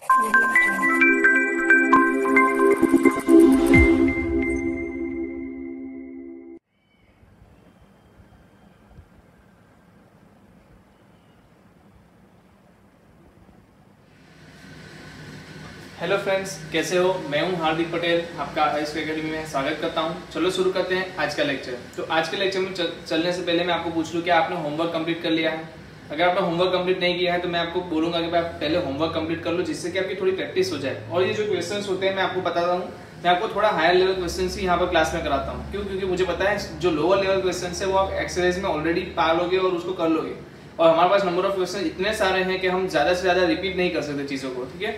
Hello friends, कैसे हो? मैं हूं हार्दिक पटेल, आपका आयुष एकेडमी में स्वागत करता हूं। चलो शुरू करते हैं आज का लेक्चर। तो आज के लेक्चर में चलने से पहले मैं आपको पूछ लूं कि आपने होमवर्क कंप्लीट कर लिया है। अगर आपने होमवर्क कंप्लीट नहीं किया है तो मैं आपको बोलूंगा कि आप पहले होमवर्क कंप्लीट कर लो, जिससे कि आपकी थोड़ी प्रैक्टिस हो जाए। और ये जो क्वेश्चंस होते हैं मैं आपको बताता हूँ, मैं आपको थोड़ा हायर लेवल क्वेश्चंस ही यहाँ पर क्लास में कराता हूँ। क्यों? क्योंकि मुझे पता है जो लोअर लेवल क्वेश्चंस है वो आप एक्सरसाइज में ऑलरेडी पा लोगे और उसको कर लोगे। और हमारे पास नंबर ऑफ क्वेश्चन इतने सारे हैं कि हम ज्यादा से ज्यादा रिपीट नहीं कर सकते चीजों को, ठीक है?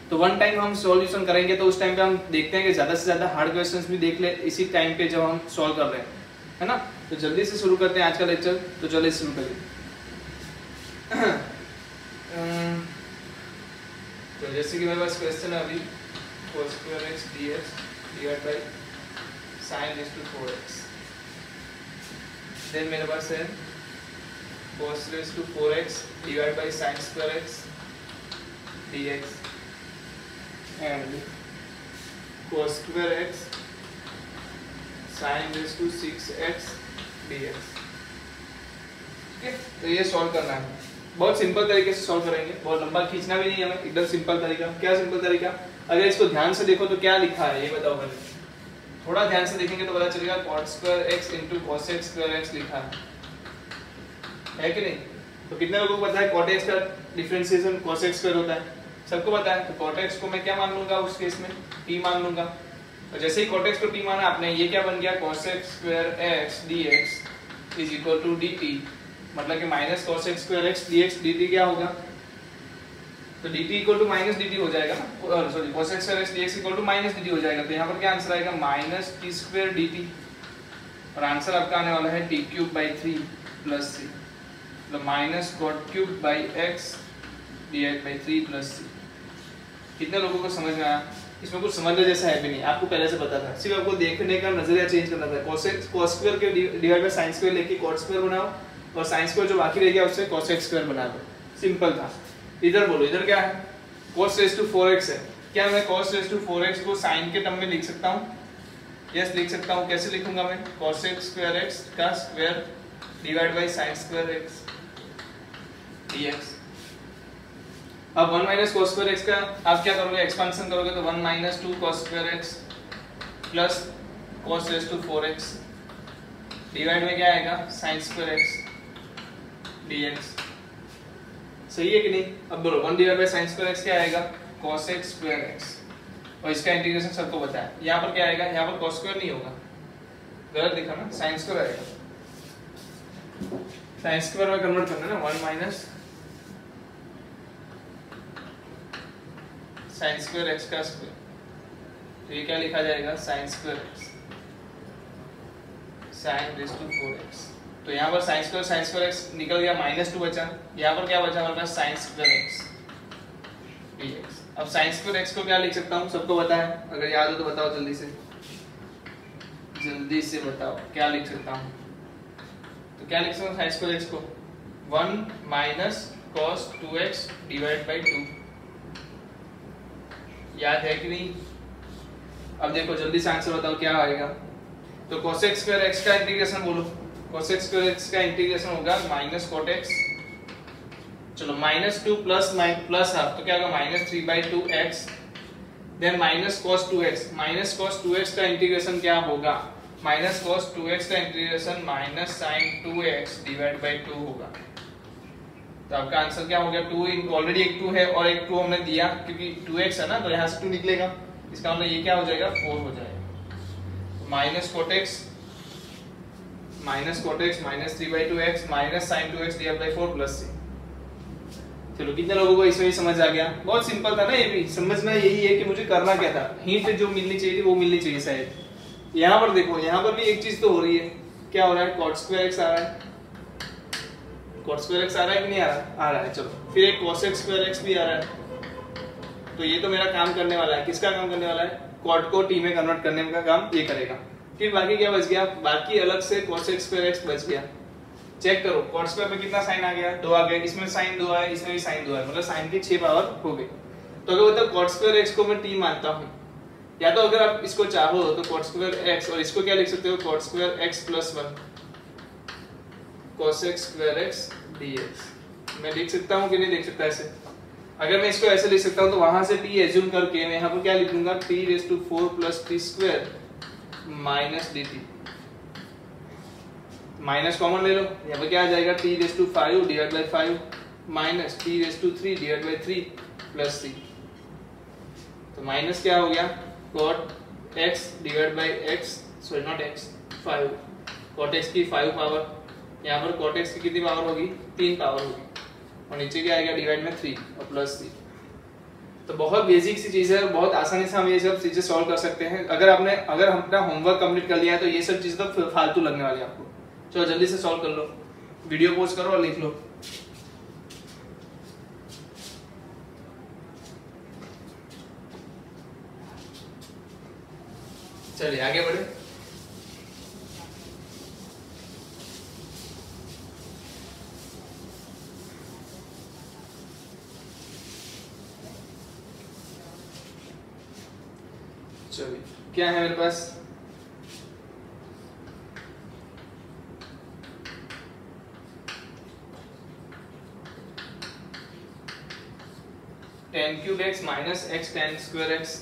तो वन टाइम हम सॉल्यूशन करेंगे तो उस टाइम पे हम देखते हैं कि ज्यादा से ज्यादा हार्ड क्वेश्चंस भी देख ले इसी टाइम पे जब हम सॉल्व कर रहे हैं, है ना? तो जल्दी से शुरू करते हैं आज का लेक्चर। तो चलिए शुरू करिए। तो जैसे कि मेरे पास क्वेश्चन है अभी, cos square x dx divided by sin raised to 4x। Then मेरे पास है cos raised to 4x divided by sin square x dx and cos square x sin raised to 6x dx। ठीक है, तो ये solve करना है। बहुत सिंपल तरीके से सॉल्व करेंगे, बहुत लंबा खींचना भी नहीं है हमें, एकदम सिंपल तरीका। क्या सिंपल तरीका? अगर इसको ध्यान से देखो तो क्या लिखा है ये बताओ पहले। थोड़ा ध्यान से देखेंगे तो पता चलेगा cot square x into cos x square x लिखा है कि नहीं? तो कितने लोगों को पता है cot x का डिफरेंशिएशन cos x स्क्वायर होता है? सबको पता है। तो cot x को मैं क्या मान लूंगा उस केस में? t मान लूंगा। और जैसे ही cot x को t माना आपने, ये क्या बन गया? cos x square x dx is equal to dt। मतलब कि minus cos x square x dx dt क्या होगा? तो dt equal to minus dt हो जाएगा ना, sorry cos x square x dx equal to minus dt हो जाएगा। तो यहाँ पर क्या आंसर आएगा? Minus t square dt। और आंसर आपका आने वाला है t cube by 3 plus c, मतलब minus cot cube by x divide by 3 plus c। कितने लोगों को समझ में आया? इसमें कुछ समझने जैसा है भी नहीं, आपको पहले से पता था, सिर्फ आपको देखने का नजरिया चेंज करना था। cos स्क्वायर के डिवाइड बाय sin स्क्वायर लेके cot स्क्वायर बनाओ और sin स्क्वायर जो बाकी रह गया उससे cos x स्क्वायर बना दो। सिंपल था। इधर बोलो, इधर क्या है? cos raised to 4x है। क्या मैं cos raised to 4x को sin के टर्म में लिख सकता हूँ? यस, लिख सकता हूँ। कैसे लिखूंगा मैं? cos x स्क्वायर x का square divide by sin square x dx। अब 1 माइनस cos स्क्वायर x का आप क्या करोगे? एक्सपेंशन करोगे तो 1 minus 2 cos square x plus cos raised to 4x divide में क्या आएगा? sin square x dx। सही है कि नहीं? अब बोलो 1 divide by sin square x क्या आएगा? cos x square x। और इसका इंटीग्रेशन सबको पता है। यहाँ पर क्या आएगा? यहाँ पर cos स्क्वायर नहीं होगा, गलत लिखा ना, sin स्क्वायर आएगा। sin स्क्वायर में कन्वर्ट करना है ना, 1 माइनस sin स्क्वायर x का स्क्वायर। तो ये क्या लिखा जाएगा? sin square x sin raised to 4x। तो यहाँ पर sin स्क्वायर x निकल गया, -2 बचा। यहाँ पर क्या बचा हमारे पास? sin square x dx। अब sin स्क्वायर x को क्या लिख सकता हूँ? सबको पता है, अगर याद हो तो बताओ जल्दी से बताओ क्या लिख सकता हूँ? तो क्या लिख सकता हूँ sin स्क्वायर x को? 1 minus cos 2x divide by 2। याद है कि नहीं? अब देखो जल्दी से आंसर बताओ क्या आएगा। तो cos x स्क्वायर x का इंटीग्रेशन बोलो। cos x स्क्वायर x का इंटीग्रेशन होगा माइनस cot x, चलो -2 प्लस हाफ, तो क्या होगा? -3/2x। Then minus cos 2x, minus cos 2x का इंटीग्रेशन क्या होगा? माइनस cos 2x का integration minus sin 2x divide by 2 होगा। तो आपका आंसर क्या हो गया? 2 ऑलरेडी एक 2 है और एक 2 हमने दिया क्योंकि 2x है ना, तो यहाँ से 2 निकलेगा। इसका मतलब ये क्या हो जाएगा? 4 हो जाएगा। Minus cot x minus 3/2x minus sin 2x divide by 4 plus c। चलो कितने लोगों को इसमें समझ आ गया? बहुत सिंपल था ना ये भी। समझना यही है कि मुझे करना क्या था, हिंट जो मिलनी चाहिए थी वो मिलनी चाहिए शायद। यहाँ पर देखो, यहाँ पर भी एक चीज तो हो रही है। क्या हो रहा है? cot स्क्वायर x आ रहा है, cot स्क्वायर x आ रहा है कि नहीं आ रहा? आ रहा है। चलो फिर एक cos x स्क्वायर x भी आ रहा है। तो ये तो मेरा काम करने वाला है। किसका काम करने वाला है? cot को t में कन्वर्ट करने का काम ये करेगा। फिर बाकी क्या बच गया? बाकी अलग से cos x स्क्वायर x बच गया। चेक करो, cot स्क्वायर में कितना साइन आ गया? 2 आ गया। इसमें साइन 2 है, इसमें भी साइन 2 है, मतलब साइन की 6 पावर हो गई। तो अगर मतलब cot square x को मैं t मानता हूँ, या तो अगर आप इसको चाहो तो cot square x, और इसको क्या लिख सकते हो, cot square x plus 1 cos x square x dx। मैं लिख सकता हूँ कि नहीं लिख सकता ऐसे? अगर मैं इसको ऐसे लिख सकता हूँ तो वहां से t एज्यूम करके मैं यहाँ पर क्या लिख लूंगा, t raised to 4 plus t square minus dt। Minus common ले लो, यहाँ पर क्या आ जाएगा, t raised to 5 divided by 5 minus t raised to 3 divided by 3 plus c। तो माइनस क्या हो गया, cot x divided by x, sorry not x, 5 cot x की 5 पावर, यहाँ पर cot x की कितनी पावर होगी, 3 पावर होगी, और नीचे क्या आएगा, डिवाइड में 3 और प्लस c। तो बहुत बेसिक सी चीज है, बहुत आसानी से हम ये सब चीजें सॉल्व कर सकते हैं। अगर हम अपना होमवर्क कंप्लीट कर लिया है तो ये सब चीजें तो फालतू लगने वाली है आपको। चलो जल्दी से सॉल्व कर लो, वीडियो पॉज करो और लिख लो। चलिए आगे बढ़े। चलिए क्या है मेरे पास, tan cube x minus x tan square x,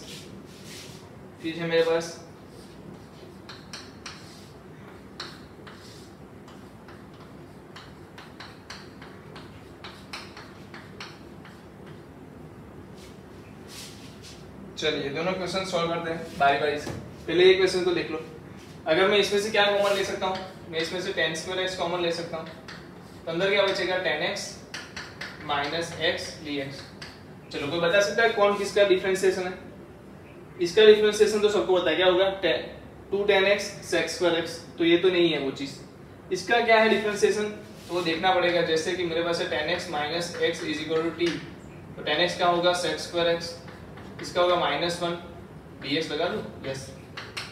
फिर है मेरे पास चलिए दोनों क्वेश्चन सॉल्व करते हैं बारी बारी से। पहले एक क्वेश्चन को देख लो। अगर मैं इसमें से क्या कॉमन ले सकता हूँ, मैं इसमें से tan स्क्वायर x कॉमन ले सकता हूँ, तो अंदर क्या बचेगा, tan x minus x dx। चलो कोई बता सकता है कौन किसका डिफरेंशिएशन है? इसका डिफरेंशिएशन तो सबको पता है, क्या होगा, 2 tan x sec square x, तो ये तो नहीं है वो चीज। इसका क्या है डिफरेंशिएशन, तो वो देखना पड़ेगा। जैसे कि मेरे पास है tan x minus x is equal to t, तो tan x क्या होगा, sec स्क्वायर x, इसका होगा -1 dx लगा दो, yes,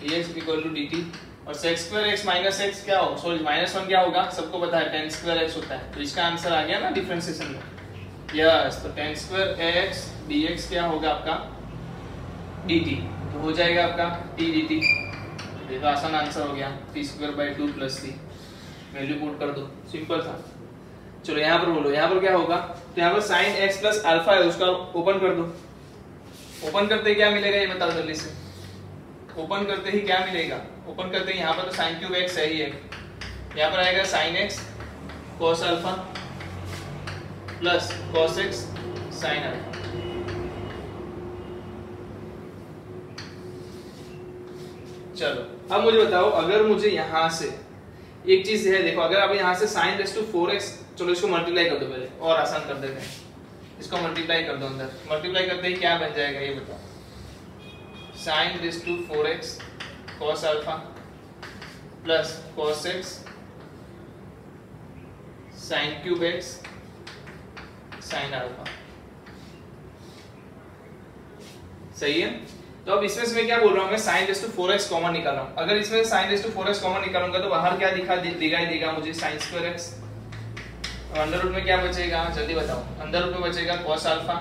dx equal to dt, और sec square x minus x क्या हो, सॉरी -1 क्या होगा, सबको पता है tan स्क्वायर x होता है, तो इसका आंसर आ गया ना डिफरेंशिएशन में, यस। तो tan स्क्वायर x dx क्या होगा आपका dt, तो हो जाएगा आपका t dt। देखो आसान आंसर हो गया, t square by 2 plus c, value put कर दो, सिंपल था। चलो यहाँ पर बोलो, यहाँ पर क्या होगा, तो यहाँ पर sin x प्लस अल्फा है, उसका ओपन कर दो। ओपन करते ही क्या मिलेगा ये बताओ जल्दी से, ओपन करते ही क्या मिलेगा, ओपन करते ही यहाँ पर तो sin क्यूब x है ही है, यहाँ पर आएगा sin x cos alpha plus cos x sin alpha. चलो अब मुझे बताओ, अगर मुझे यहाँ से एक चीज है, देखो अगर आप यहाँ से sin रेज़ टू 4x, चलो इसको मल्टीप्लाई कर दो पहले और आसान कर देते हैं, इसको मल्टीप्लाई कर दो, अंदर मल्टीप्लाई करते ही क्या बन जाएगा ये बताओ, sin raise to 4x cos alpha plus cos x sin cube x sin alpha, सही है। तो अब इसमें से मैं क्या बोल रहा हूँ, मैं sin raise to 4x common निकाल रहा हूँ। अगर इसमें sin raise to 4x common निकालूंगा तो बाहर क्या दिखाई देगा मुझे, sin स्क्वायर x, और अंडर रूट में क्या बचेगा, जल्दी बताओ, अंडर रूट में बचेगा cos अल्फा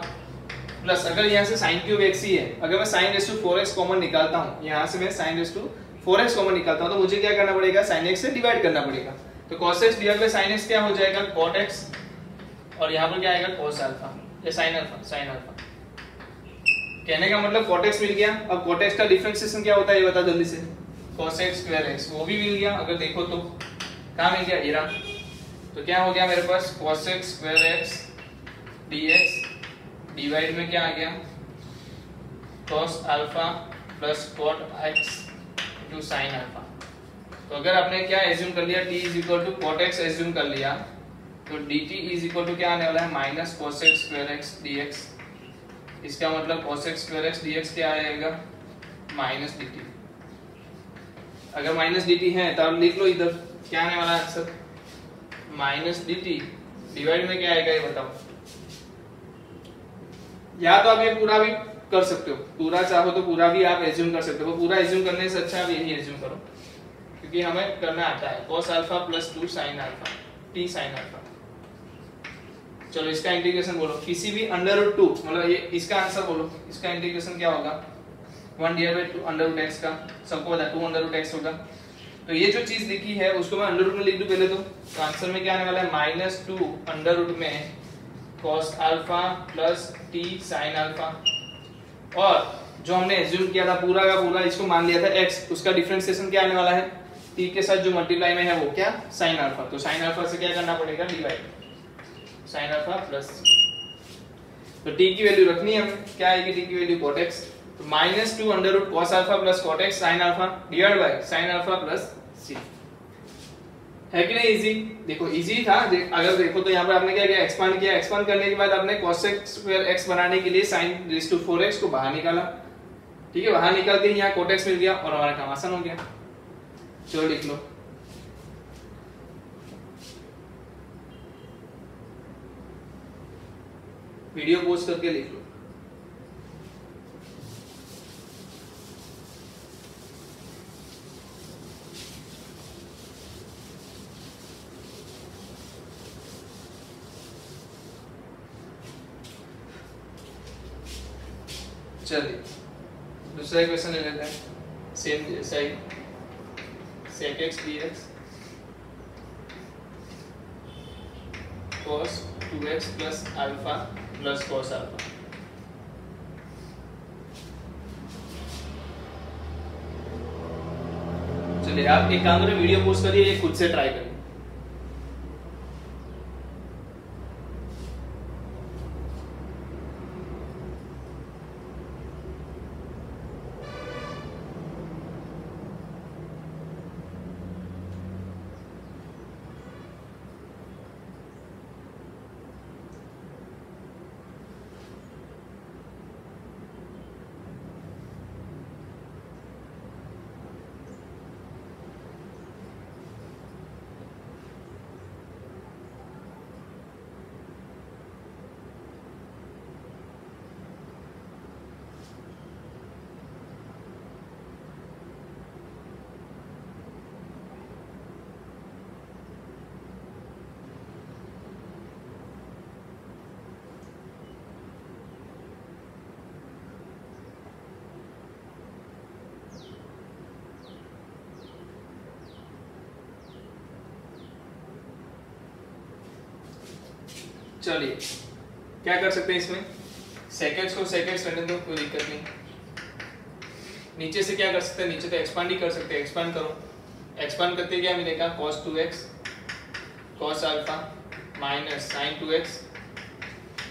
प्लस, अगर यहाँ से sin क्यूब x ही है, अगर मैं sin raise to 4x common निकालता हूँ, यहाँ से मैं sin raise to 4x common निकालता हूँ, तो मुझे क्या करना पड़ेगा, sin x से डिवाइड करना पड़ेगा, तो cos x divide by sin x क्या हो जाएगा, cot x, और यहाँ पर क्या आएगा cos अल्फा या sin अल्फा। कहने का मतलब cot x मिल गया। अब cot x का डिफरेंशिएशन क्या होता है ये बता जल्दी से, cos x स्क्वायर x, वो भी मिल गया। अगर देखो तो कहाँ मिल गया, ये रहा, तो क्या हो गया मेरे पास, cos x square x dx divide में क्या आ गया, cos alpha plus cot x to sin alpha. तो अगर आपने क्या एज्यूम कर लिया, t is equal to cot x assume कर लिया, तो dt इज इक्वल टू क्या आने वाला है, minus cos x square x dx। इसका मतलब cos x square x dx क्या आएगा, माइनस dt। अगर माइनस dt है तो आप लिख लो इधर, क्या आने वाला आंसर, माइनस dt डिवाइड में क्या आएगा ये बताओ। या तो आप ये पूरा भी कर सकते हो, पूरा चाहो तो पूरा भी आप एज्यूम कर सकते हो, पूरा एज्यूम करने से अच्छा आप यही एज्यूम करो, क्योंकि हमें करना आता है cos alpha plus 2 sin alpha t sin alpha. चलो इसका इंटीग्रेशन बोलो, किसी भी अंडर रूट 2 मतलब ये इसका आंसर बोलो, इसका इंटीग्रेशन क्या होगा 1 divide by 2 under root x का, सबको पता है 2 अंडर रूट x होगा। तो ये जो चीज लिखी है उसको मैं अंडर रूट में लिख दूं पहले तो आंसर में क्या आने वाला है -2 अंडर रूट में cos alpha plus t sin alpha, और जो हमने एज्यूम किया था पूरा का पूरा इसको मान लिया था x, उसका डिफरेंशिएशन क्या आने वाला है t के साथ जो मल्टीप्लाई में है वो क्या sin अल्फा, तो sin अल्फा से क्या करना पड़ेगा डिवाइड sin अल्फा प्लस, तो t की वैल्यू रखनी है हमें, क्या आएगी t की वैल्यू cot x, तो -2 under root cos alpha plus cot x sin alpha divide by sin alpha plus c, है कि नहीं इजी। देखो इजी था, अगर देखो तो यहाँ पर आपने क्या किया एक्सपांड किया, एक्सपांड करने के बाद आपने cos x बनाने के लिए sin रेज़ टू 4x को बाहर निकाला, ठीक है, बाहर निकाल के यहाँ cot x मिल गया और हमारा काम आसान हो गया। चलो लिख लो, वीडियो पॉज करके लिख लो। चलिए दूसरा क्वेश्चन ले लेते हैं, सेम जैसा ही sec x dx cos 2x plus alpha plus cos alpha. चलिए आप एक काम करें, वीडियो पॉज करिए, ये खुद से ट्राई करिए। चलिए क्या कर सकते हैं इसमें, सेकेंड्स को सेकेंड्स रहने दो, कोई दिक्कत नहीं। नीचे से क्या कर सकते हैं, नीचे तो एक्सपांड ही कर सकते हैं, एक्सपांड करो, एक्सपांड करते क्या मिलेगा cos 2x cos alpha minus sin 2x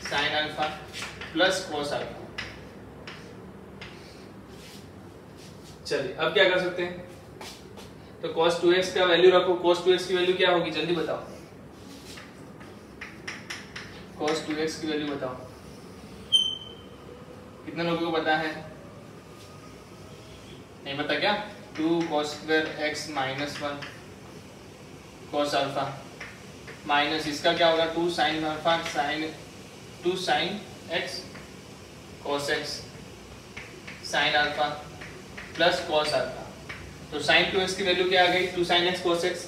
sin alpha plus cos alpha. चलिए अब क्या कर सकते हैं, तो cos 2x का वैल्यू रखो, cos 2x की वैल्यू क्या होगी जल्दी बताओ, cos 2x की वैल्यू बताओ, कितने लोगों को पता है, नहीं पता क्या, 2 cos square x minus 1 cos alpha minus इसका क्या होगा 2 sin alpha sin 2 sin x cos x sin alpha plus cos alpha, तो sin 2x की वैल्यू क्या आ गई 2 sin x cos x,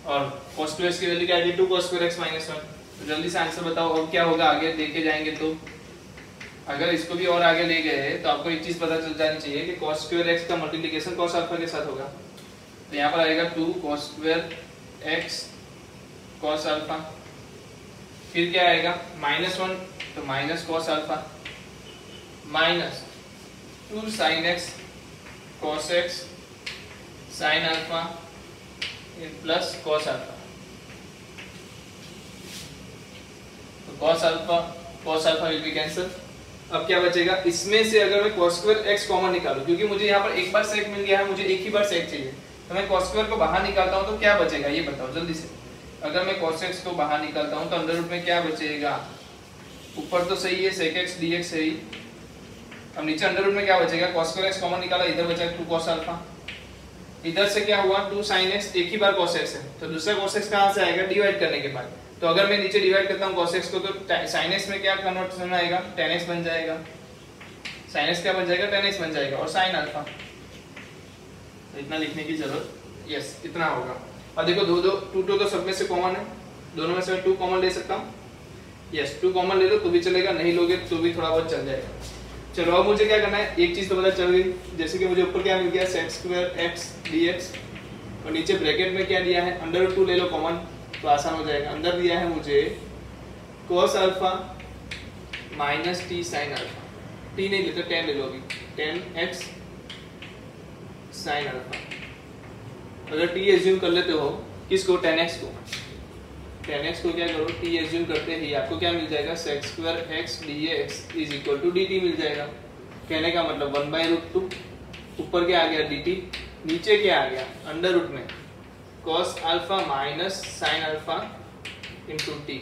और cos 2x की वैल्यू क्या आ गई 2 cos स्क्वायर x माइनस 1। तो जल्दी से आंसर बताओ अब क्या होगा, आगे लेके जाएंगे तो अगर इसको भी और आगे ले गए तो आपको एक चीज पता चल जानी चाहिए कि cos स्क्वायर x का मल्टीप्लिकेशन cos अल्फा के साथ होगा, तो यहाँ पर आएगा 2 cos square x cos alpha, फिर क्या आएगा -1 तो minus cos alpha minus 2 sin x cos x sin alpha plus cos alpha, cos alpha will be cancel. अब क्या बचेगा, इसमें से अगर मैं cos स्क्वायर x कॉमन निकालूं, क्योंकि मुझे यहाँ पर एक बार sec मिल गया है, मुझे एक ही बार sec चाहिए, तो मैं cos स्क्वायर को बाहर निकालता हूँ तो क्या बचेगा ये बताओ जल्दी से। अगर मैं cos x को बाहर निकालता हूँ तो अंडर रूट में क्या बचेगा, ऊपर तो सही है sec x dx सही, अब नीचे अंडर रूट में क्या बचेगा, cos स्क्वायर x कॉमन निकाला, इधर बचा 2 cos अल्फा, इधर से क्या हुआ 2 sin x, एक ही बार cos x है, तो दूसरा cos x कहाँ से आएगा डिवाइड करने के बाद, तो अगर मैं नीचे डिवाइड करता हूँ cos x को तो sin x में क्या कन्वर्ट आएगा tan x बन जाएगा, sin x क्या बन जाएगा tan x बन जाएगा, और sin अल्फा, तो इतना लिखने की जरूरत, यस इतना होगा। और देखो 2 तो सब में से कॉमन है, दोनों में से मैं 2 कॉमन ले सकता हूँ, यस 2 कॉमन ले लो तो भी चलेगा, नहीं लोगे तो भी थोड़ा बहुत चल जाएगा। चलो अब मुझे क्या करना है, एक चीज तो पता चल गई, जैसे कि मुझे ऊपर क्या मिल गया sec स्क्वायर x dx और नीचे ब्रैकेट में क्या दिया है √2 ले लो कॉमन तो आसान हो जाएगा। अंदर दिया है मुझे cos alpha minus t sin alpha, t नहीं लेते 10 ले लो अभी, 10x sin अल्फा। अगर t एज्यूम कर लेते हो किसको 10x को, 10x को क्या करो t एज्यूम करते ही आपको क्या मिल जाएगा sec square x dx is equal to dt मिल जाएगा। कहने का मतलब 1/√2 ऊपर क्या आ गया dt, नीचे क्या आ गया अंडर रूट में cos alpha minus sin alpha into t।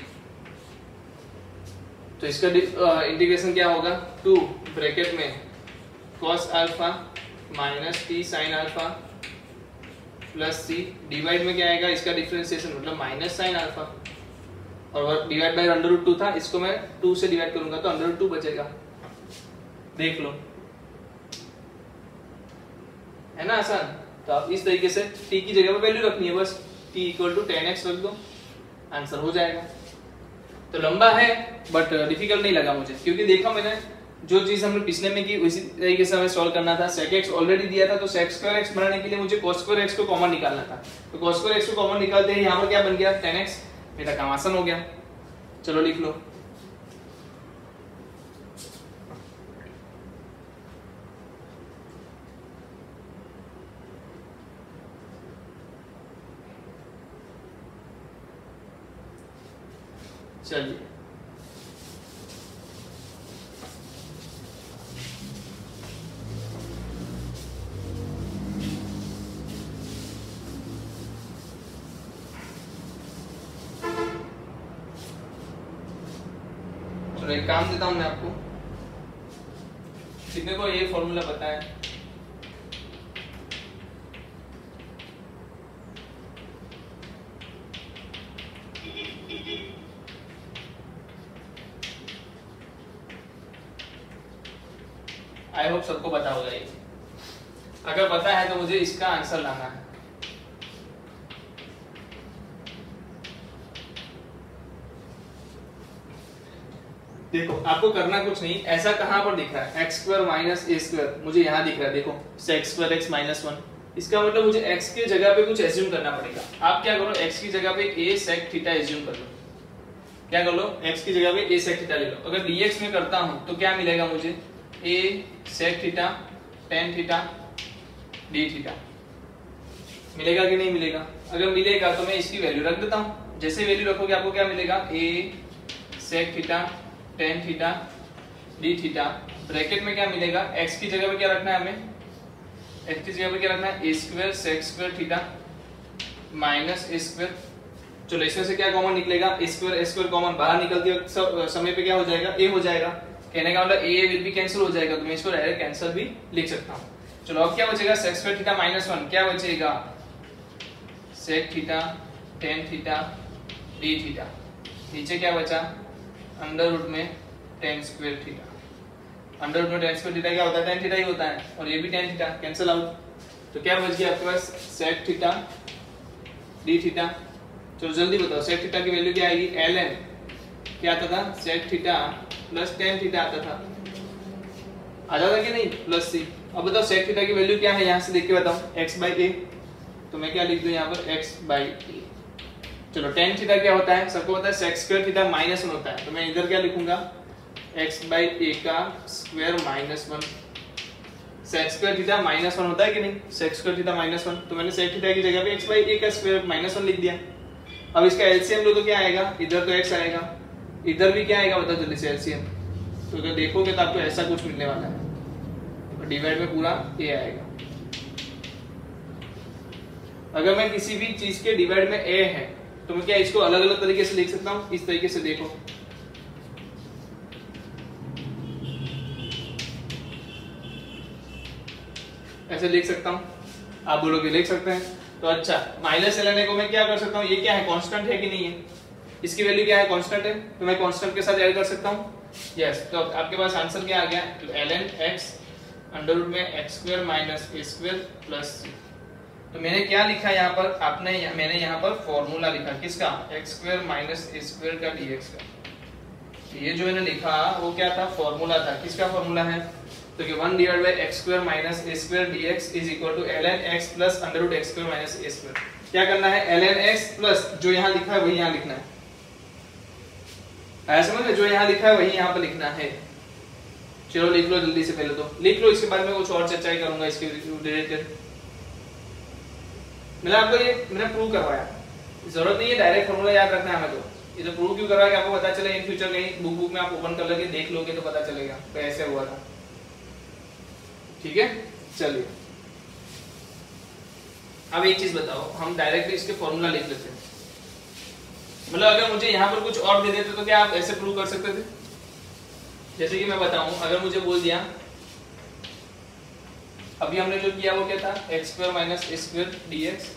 तो इसका इंटीग्रेशन क्या होगा 2 ब्रैकेट में cos alpha minus t sin alpha plus c divide में क्या आएगा इसका डिफरेंशिएशन मतलब माइनस sin अल्फा और डिवाइड बाय √2 था, इसको मैं 2 से डिवाइड करूंगा तो √2 बचेगा। देख लो है ना आसान। तो आप इस तरीके से t की जगह पे वैल्यू रखनी है, बस t इक्वल टू 10x रख दो, आंसर हो जाएगा। तो लंबा है बट डिफिकल्ट नहीं लगा मुझे, क्योंकि देखा मैंने जो चीज हमने पिछले में की उसी तरीके से हमें सॉल्व करना था। sec x ऑलरेडी दिया था तो sec स्क्वायर x बनाने के लिए मुझे cos स्क्वायर x को कॉमन निकालना था, तो cos स्क्वायर x को कॉमन निकालते ही यहाँ पर क्या बन गया 10x, मेरा काम आसान हो गया। चलो लिख लो चलिए चलो एक काम देता हूं मैं आपको, कितने को ये फॉर्मूला पता है? आई होप सबको पता होगा ये। अगर पता है तो मुझे इसका आंसर लाना है। देखो आपको करना कुछ नहीं, ऐसा कहां पर दिख रहा है x square minus a square, मुझे यहां दिख रहा है देखो sec स्क्वायर x माइनस 1, इसका मतलब मुझे x के जगह पे कुछ एज्यूम करना पड़ेगा। आप क्या करो x की जगह पे a sec थीटा एज्यूम कर लो, क्या कर लो x की जगह पे a sec थीटा ले लो। अगर dx में करता हूं तो क्या मिलेगा मुझे a sec theta tan theta d theta, मिलेगा कि नहीं मिलेगा? अगर मिलेगा तो मैं इसकी वैल्यू रख देता हूं, जैसे वैल्यू रखोगे आपको क्या मिलेगा a sec theta tan theta d theta, bracket में क्या मिलेगा x की जगह पे क्या रखना है हमें, x की जगह पे क्या रखना है a square sec square theta minus a square. चलो इसमें से क्या कॉमन निकलेगा a स्क्वायर कॉमन बाहर निकलती है समय पे क्या हो जाएगा a हो जाएगा, कहने का मतलब a विल भी कैंसिल हो जाएगा, तो मैं इसको डायरेक्ट कैंसिल भी लिख सकता हूं। चलो अब क्या बचेगा sec स्क्वायर थीटा माइनस 1, क्या बचेगा sec theta tan theta d theta, नीचे क्या बचा अंडर रूट में tan square theta, under root में tan स्क्वायर थीटा क्या होता है tan थीटा ही होता है, और ये भी tan थीटा कैंसिल आउट, तो क्या बच गया आपके पास sec थीटा d थीटा। चलो जल्दी बताओ sec थीटा की वैल्यू क्या आएगी, ln क्या आता था sec theta plus tan theta आता था, आता था कि नहीं प्लस c। अब बताओ sec थीटा की वैल्यू क्या है, यहां से देख के बताओ x/a, तो मैं क्या लिख दूं यहां पर x/a। चलो tan थीटा क्या होता है सबको पता है sec स्क्वायर थीटा माइनस 1 होता है, तो मैं इधर क्या लिखूंगा x/a का square minus 1। sec square theta minus 1 होता है कि नहीं, sec स्क्वायर थीटा माइनस 1, तो मैंने sec थीटा की जगह पे x/a का स्क्वायर माइनस 1 लिख दिया। अब इसका एलसीएम लो तो क्या आएगा, इधर तो x आएगा, इधर भी क्या आएगा बताओ जल्दी से एलसीएम, तो अगर देखोगे तो आपको ऐसा कुछ मिलने वाला है, और डिवाइड में पूरा a आएगा। अगर मैं किसी भी चीज के डिवाइड में a है तो मैं क्या इसको अलग अलग तरीके से लिख सकता हूं, इस तरीके से देखो ऐसे लिख सकता हूं, आप बोलोगे लिख सकते हैं तो अच्छा, माइनस ln को मैं क्या कर सकता हूं, ये क्या है कांस्टेंट है कि नहीं है, इसकी वैल्यू क्या है कांस्टेंट है, तो मैं कांस्टेंट के साथ ऐड कर सकता हूं यस। तो आपके पास आंसर क्या आ गया, तो ln x अंडर रूट में x square minus a square plus c। तो मैंने क्या लिखा यहाँ पर, मैंने यहाँ पर फॉर्मूला लिखा किसका x square minus a square का dx का, ये जो मैंने लिखा वो क्या था, फॉर्मूला था। किसका फॉर्मूला है? तो कि 1 divide by x square minus a square dx is equal to ln x plus under root x square minus a square. क्या करना है? ln x प्लस जो यहाँ लिखा है वही यहाँ लिखना है। आया समझ में? जो यहाँ लिखा है वही यहाँ पर लिखना है। चलो लिख लो जल्दी से, पहले तो लिख लो, इसके बाद में कुछ और चर्चा करूंगा इसके रिलेटेड। मैंने आपको ये प्रूव करवाया, जरूरत नहीं है डायरेक्ट फॉर्मूला याद रखना है हमें। तो ये तो प्रूव क्यों करवाया कि आपको पता चले, इन फ्यूचर कहीं बुक में आप ओपन कर लोगे, देख लोगे तो पता चलेगा कैसे हुआ था। ठीक है, चलिए अब एक चीज बताओ, हम डायरेक्टली इसके फॉर्मूला लिख लेते हैं। मतलब अगर मुझे यहाँ पर कुछ और दे देते तो क्या आप ऐसे प्रूव कर सकते थे? जैसे कि मैं बताऊं, अगर मुझे बोल दिया, अभी हमने जो किया वो क्या था, x square minus a square dx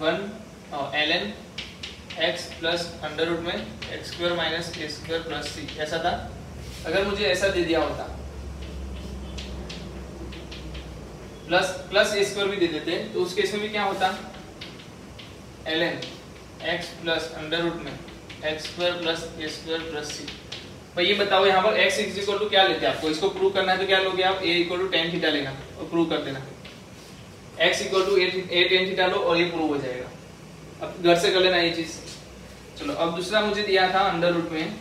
1 ln x plus under root में x square minus a square plus c, ऐसा था। अगर मुझे ऐसा दे दिया होता, प्लस ए स्क्वायर भी दे देते, तो उस केस में भी क्या होता, ln x plus under root में x square plus a square plus c. भाई ये बताओ यहाँ पर x इज इक्वल टू क्या लेते हैं? आपको इसको प्रूव करना है तो क्या लोगे आप? a equal to tan theta लेना और प्रूव कर देना। x equal to a tan theta लो और ये प्रूव हो जाएगा। अब घर से कर लेना ये चीज। चलो अब दूसरा मुझे दिया था अंडर रूट में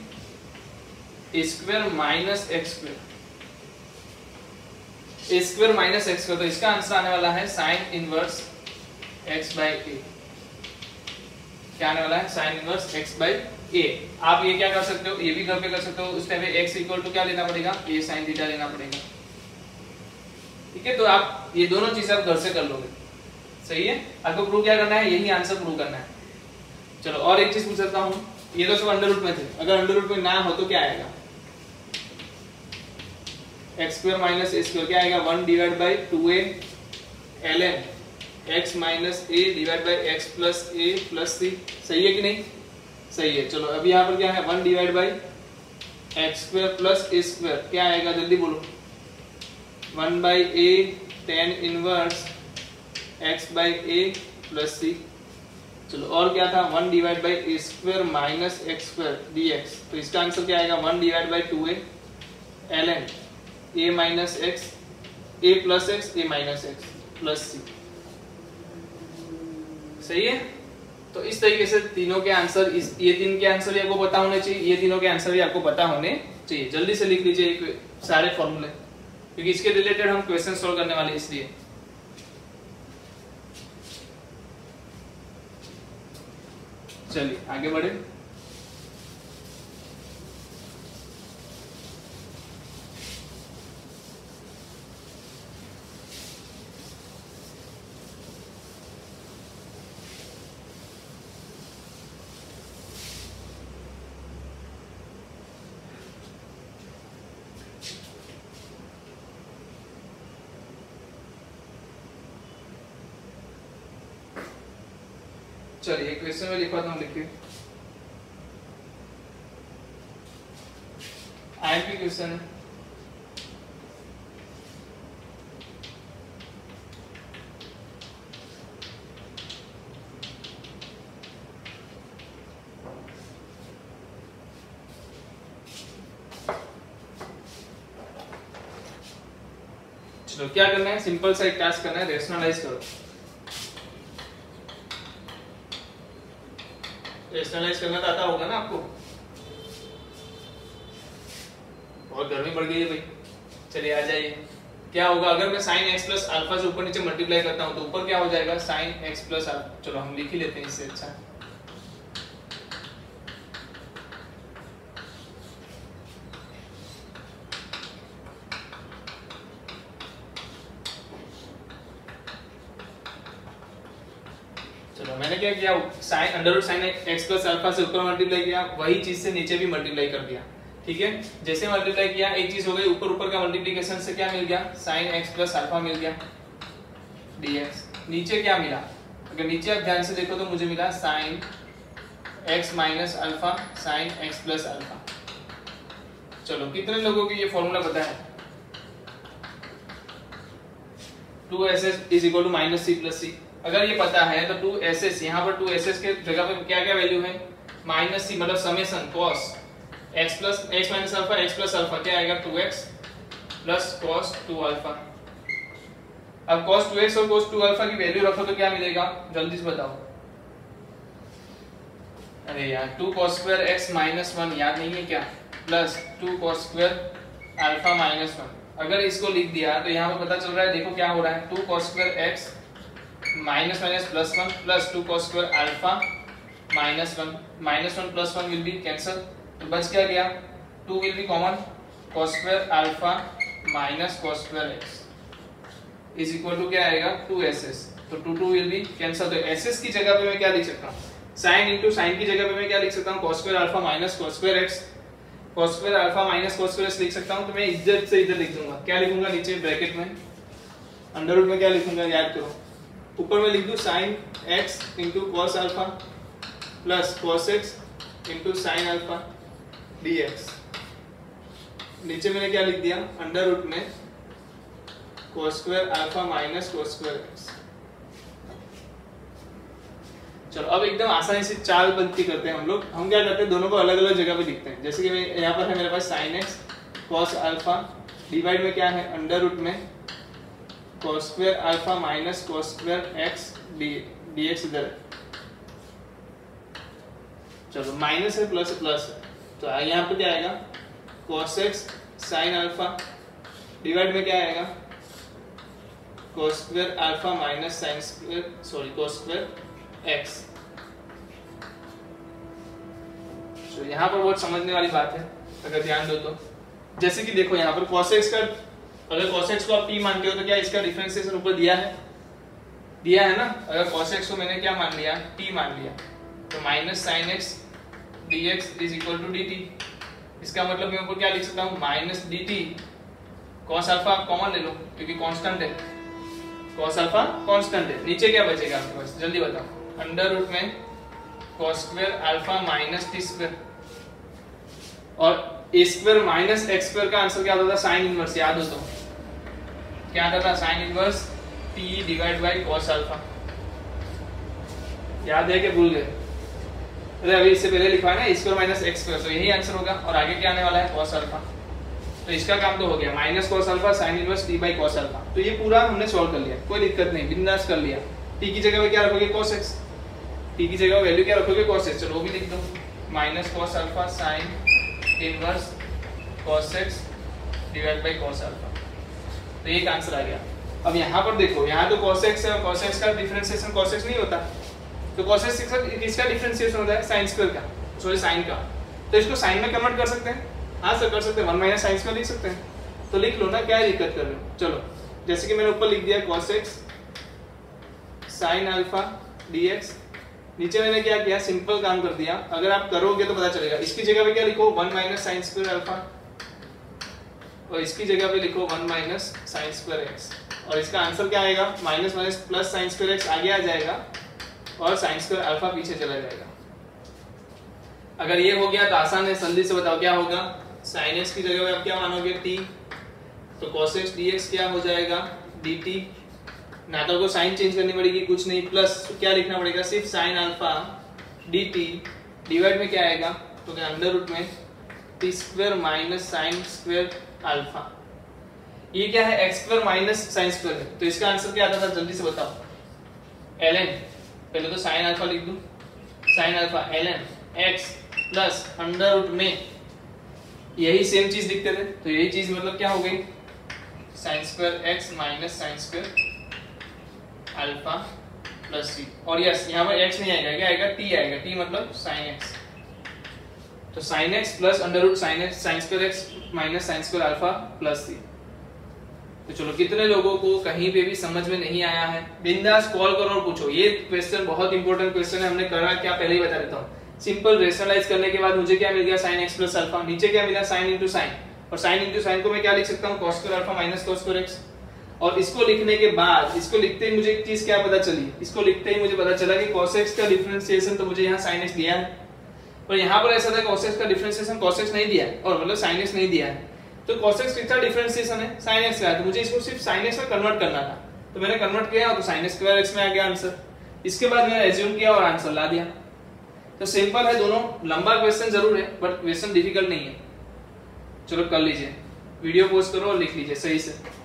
a square minus x square, a square minus x square, तो इसका आंसर आने वाला है sine inverse x by a। क्या आने वाला है? Sine inverse x by a। आप ये क्या कर सकते हो, ये भी घर पे कर सकते हो। उस टाइम पे x इक्वल टू क्या लेना पड़ेगा? a sin थीटा लेना पड़ेगा। ठीक है, तो आप ये दोनों चीजें आप घर से कर लोगे। सही है, आपको प्रूव क्या करना है? यही आंसर प्रूव करना है। चलो और एक चीज पूछ सकता हूँ, ये तो सब अंडर रूट में थे, अगर अंडर रूट में ना हो तो क्या आएगा? X square minus a square क्या आएगा? 1 divide by 2a ln x minus a divide by x plus a plus c। सही है कि नहीं? सही है। चलो अभी यहाँ पर क्या है? 1 divide by x square plus a square क्या आएगा? जल्दी बोलो। 1 by a tan inverse x by a plus c। चलो और क्या था? 1 divide by A square minus x square dx, तो इसका आंसर क्या आएगा? 1 divide by 2a ln a minus x a plus x a minus x plus c। सही है। तो इस तरीके से तीनों के आंसर, ये तीन के आंसर भी आपको पता होने चाहिए, ये तीनों के आंसर भी आपको पता होने चाहिए। जल्दी से लिख लीजिए सारे फॉर्मूले, क्योंकि इसके रिलेटेड हम क्वेश्चन सॉल्व करने वाले, इसलिए। चलिए आगे बढ़े। चलिए क्वेश्चन में लिखवाता हूँ, लिखिए। आईएमपी क्वेश्चन है। चलो क्या करना है? सिंपल सा एक टास्क करना है, रेशनलाइज करो। रेशनलाइज करना तो आता होगा ना आपको? बहुत गर्मी पड़ गई है भाई। चलिए आ जाइए। क्या होगा अगर मैं sin x प्लस अल्फा से ऊपर नीचे मल्टीप्लाई करता हूं तो ऊपर क्या हो जाएगा? sin x plus alpha. चलो हम लिख ही लेते हैं इससे अच्छा। चलो मैंने क्या किया, sin under root sin x plus alpha से ऊपर मल्टीप्लाई किया, वही चीज से नीचे भी मल्टीप्लाई कर दिया। ठीक है, जैसे मल्टीप्लाई किया एक चीज हो गई, ऊपर ऊपर का मल्टीप्लिकेशन से क्या मिल गया? sin x प्लस अल्फा मिल गया dx। नीचे क्या मिला? अगर नीचे आप ध्यान से देखो तो मुझे मिला sin x minus alpha sin x plus alpha. चलो कितने लोगों को ये फॉर्मूला पता है? 2ss is equal to minus c plus c. अगर ये पता है तो 2ss, यहाँ पर 2ss के जगह पे क्या क्या वैल्यू है? माइनस सी, मतलब summation cos x minus alpha x plus alpha क्या आएगा 2x प्लस cos 2 अल्फा। अब cos 2x और cos 2 अल्फा की वैल्यू रखो तो क्या मिलेगा, जल्दी से बताओ। अरे यार 2 cos स्क्वायर x माइनस 1 याद नहीं है क्या, plus 2 cos square alpha minus 1। अगर इसको लिख दिया तो यहाँ पर पता चल रहा है, देखो क्या हो रहा है, 2 cos square x minus minus plus 1 plus 2 cos square alpha minus 1 plus 1 will be cancel, तो बच क्या गया 2 will be common, cos square alpha minus cos square x is equal to क्या आएगा 2ss। तो 2 विल बी कैंसल, तो ss की जगह पे मैं क्या लिख सकता हूँ, sin इंटू साइन की जगह पे मैं क्या लिख सकता हूँ, cos square alpha minus cos square x, cos square alpha minus cos square x लिख सकता हूँ। तो मैं इधर से इधर लिख दूंगा, क्या लिखूंगा नीचे ब्रैकेट में अंडर रूट में क्या लिखूंगा याद करो, ऊपर में लिख दूं sin x into cos alpha plus cos x into sin alpha dx, नीचे मैंने क्या लिख दिया अंडर रूट में cos square alpha minus cos square x। चलो अब एकदम आसानी से चाल बंदी करते हैं हम क्या करते हैं, दोनों को अलग अलग जगह पे लिखते हैं। जैसे कि मैं यहाँ पर है मेरे पास sin x cos alpha divide में क्या है अंडर रूट में cos square alpha minus cos square x dx इधर है। चलो माइनस है प्लस प्लस है, तो यहाँ पे क्या आएगा cos x sin alpha divide में क्या आएगा cos square alpha minus sin square cos square x। तो यहाँ पर बहुत समझने वाली बात है अगर ध्यान दो तो, जैसे कि देखो यहाँ पर cos x का, अगर cos x को आप t मानते हो तो क्या इसका डिफरेंशिएशन ऊपर दिया है ना। अगर cos x को मैंने क्या मान लिया t मान लिया, तो minus sin x dx is equal to dt। इसका मतलब मैं ऊपर क्या लिख सकता हूँ माइनस dt cos अल्फा आप कॉमन ले लो क्योंकि कांस्टेंट है, cos अल्फा कांस्टेंट है। नीचे क्या बचेगा आपके पास जल्दी बताओ, अंडर रूट में cos square alpha minus t square, और a square minus x square का आंसर क्या होता था साइन इनवर्स, याद हो तो क्या आता था sign inverse t divide by cos alpha, याद है कि भूल गए। अरे अभी इससे पहले लिखा है ना स्क्वायर माइनस x स्क्वायर, तो यही आंसर होगा। और आगे क्या आने वाला है cos अल्फा, तो इसका काम तो हो गया minus cos alpha sine inverse t by cos alpha. तो ये पूरा हमने सॉल्व कर लिया, कोई दिक्कत नहीं, बिंदास कर लिया। t की जगह पे क्या रखोगे cos x, t की जगह वैल्यू क्या रखोगे cos x, चलो वो भी लिख दो minus cos alpha sine inverse cos x divide by cos alpha. तो ये आंसर आ गया। अब यहाँ पर देखो, यहाँ तो cos x है और cos x का डिफरेंशिएशन cos x नहीं होता, तो cos x किसका डिफरेंशिएशन होता है sin स्क्वायर का, सॉरी sin का। तो इसको sin में कन्वर्ट कर सकते हैं, हाँ सर कर सकते हैं, 1 माइनस sin स्क्वायर लिख सकते हैं। तो लिख लो ना, क्या दिक्कत कर रहे हो। चलो जैसे कि मैंने ऊपर लिख दिया cos x sin alpha dx, नीचे मैंने क्या किया सिंपल काम कर दिया। अगर आप करोगे तो पता चलेगा, इसकी जगह पे क्या लिखो 1 माइनस sin स्क्वायर अल्फा, और इसकी जगह पे लिखो 1 माइनस sin स्क्वायर x, और इसका आंसर क्या आएगा minus minus plus sin square x आगे आ जाएगा और sin स्क्वायर अल्फा पीछे चला जाएगा। अगर ये हो गया तो आसान है, जल्दी से बताओ क्या होगा, sin x की जगह पे आप क्या मानोगे t, तो cos x dx क्या हो जाएगा dt, ना तो साइन चेंज करनी पड़ेगी कुछ नहीं, प्लस क्या लिखना पड़ेगा सिर्फ sin अल्फा dt डिवाइड में क्या आएगा, तो क्या अंडर रूट में t square minus sin square alpha. ये क्या है x square minus sin square है, तो इसका आंसर क्या आता था जल्दी से बताओ ln, पहले तो sin अल्फा लिख दूं, sin alpha ln x plus under root में, यही सेम चीज लिखते थे, तो यही चीज मतलब क्या हो गई sin square x minus sin square alpha plus c, और यस यहाँ पर x नहीं आएगा, क्या आएगा t आएगा, t मतलब sin x, तो sin x plus under root sin x sin square x minus sin square alpha plus c। तो चलो कितने लोगों को कहीं पे भी समझ में नहीं आया है, बिंदास कॉल करो और पूछो। ये क्वेश्चन बहुत इंपॉर्टेंट क्वेश्चन है, हमने करा क्या पहले ही बता देता हूँ। सिंपल रेशनलाइज करने के बाद मुझे क्या मिल गया sin x प्लस अल्फा, नीचे क्या मिला sin इंटू साइन, और sin इंटू साइन को मैं क्या लिख सकता हूँ cos square alpha minus cos square x। और इसको लिखने के बाद, इसको लिखते ही मुझे एक चीज क्या पता चली, इसको लिखते ही मुझे पता चला कि cos x का डिफरेंशिएशन तो मुझे यहाँ sin x दिया है, और यहाँ पर ऐसा था cos x का डिफरेंशिएशन cos x नहीं दिया है, और मतलब sin x नहीं दिया है, तो cos x कितना डिफरेंशिएशन है sin x का, तो मुझे इसको सिर्फ sin x में कन्वर्ट करना था, तो मैंने कन्वर्ट किया तो sin स्क्वायर x में आ गया आंसर। इसके बाद मैंने एज्यूम किया और आंसर ला दिया। तो सिंपल है दोनों, लंबा क्वेश्चन जरूर है बट क्वेश्चन डिफिकल्ट नहीं है। चलो कर लीजिए, वीडियो पोस्ट करो और लिख लीजिए सही से।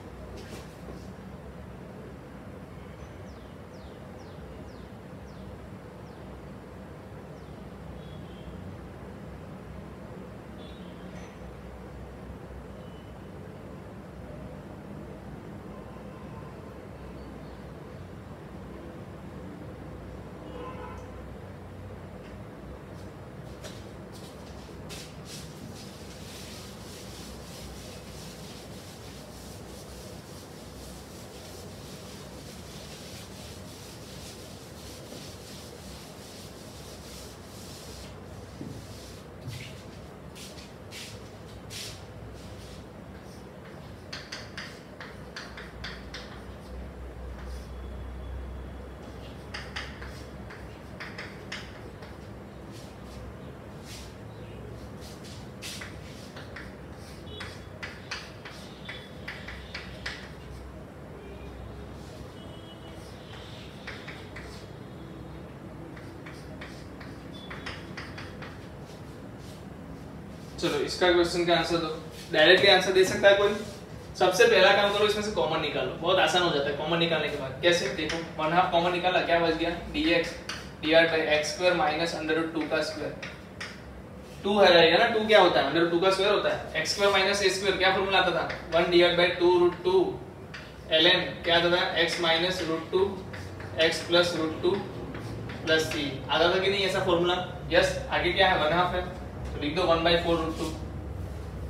चलो इसका क्वेश्चन का आंसर दो, डायरेक्टली आंसर दे सकता है कोई? सबसे पहला काम करो, इसमें से कॉमन निकालो, बहुत आसान हो जाता है। कॉमन निकालने के बाद कैसे, देखो 1/2 कॉमन निकाला, क्या बच गया dx divide by x² minus √2 का स्क्वायर। 2 है रहेगा ना, 2 क्या होता है √2 का स्क्वायर होता है। x² माइनस a² क्या फॉर्मूला आता था 1 डिवाइड बाय 2√2 ln क्या आता था x minus √2 x plus √2 plus 3 आता था कि नहीं ऐसा फॉर्मूला? यस। आगे क्या है 1/2 है तो लिख दो 1/4√2।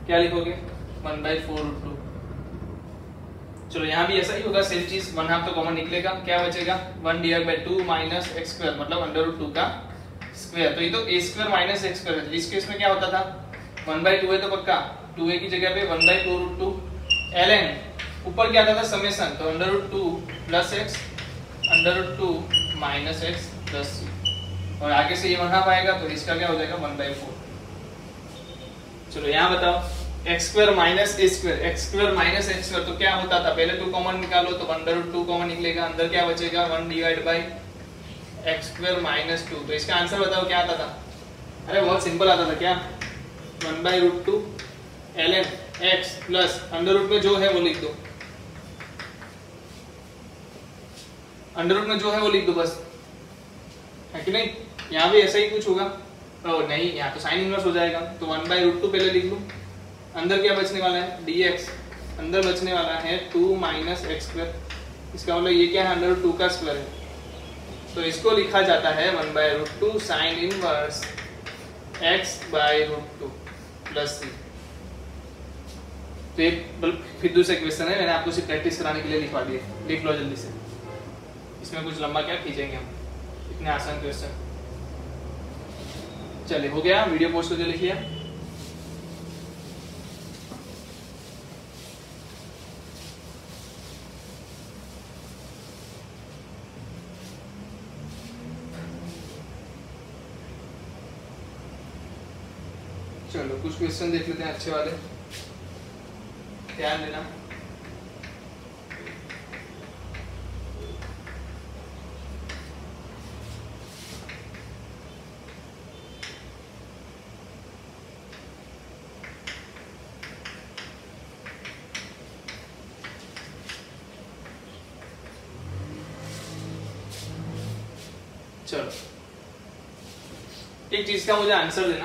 क्या लिखोगे 1/4√2। चलो यहाँ भी ऐसा ही होगा, सेम चीज 1/2 तो कॉमन निकलेगा, क्या बचेगा 1 डिवाइड बाय 2 माइनस x² मतलब √2 का स्क्वायर। तो ये तो a² माइनस x² है। इस केस में क्या होता था 1/2 है तो पक्का 2a की जगह पे 1/4√2 ln ऊपर क्या आता था समेशन, तो √2 plus x √2 minus x plus c और आगे से ये 1/2 आएगा तो इसका क्या हो जाएगा 1/4। चलो यहाँ बताओ x² minus a², x² minus x² तो क्या होता था, पहले 2 कॉमन निकालो तो 1/2 कॉमन निकलेगा, अंदर क्या बचेगा 1 डिवाइड बाय x² माइनस 2। तो इसका आंसर बताओ क्या आता था? अरे बहुत सिंपल आता था, क्या 1/√2 ln x प्लस अंडर में जो है वो लिख दो, अंडर में जो है वो लिख दो बस, है कि नहीं? यहाँ भी ऐसा ही कुछ होगा। और नहीं, यहाँ तो साइन इनवर्स हो जाएगा, तो 1/√2 पहले लिख लूं, अंदर क्या बचने वाला है dx, अंदर बचने वाला है 2 माइनस x²। इसका मतलब ये क्या है √2 का स्क्वायर है, तो इसको लिखा जाता है 1/√2 sine inverse x/√2 plus c। तो एक फिर दूसरा क्वेश्चन है, मैंने आपको सिर्फ प्रैक्टिस कराने के लिए लिखवा दिया, लिख लो जल्दी से। इसमें कुछ लंबा क्या खींचेंगे हम, इतने आसान क्वेश्चन। चलिए हो गया, वीडियो पोस्ट करके लिखिए। चलो कुछ क्वेश्चन देख लेते हैं अच्छे वाले, ध्यान देना। चलो एक चीज का मुझे आंसर देना।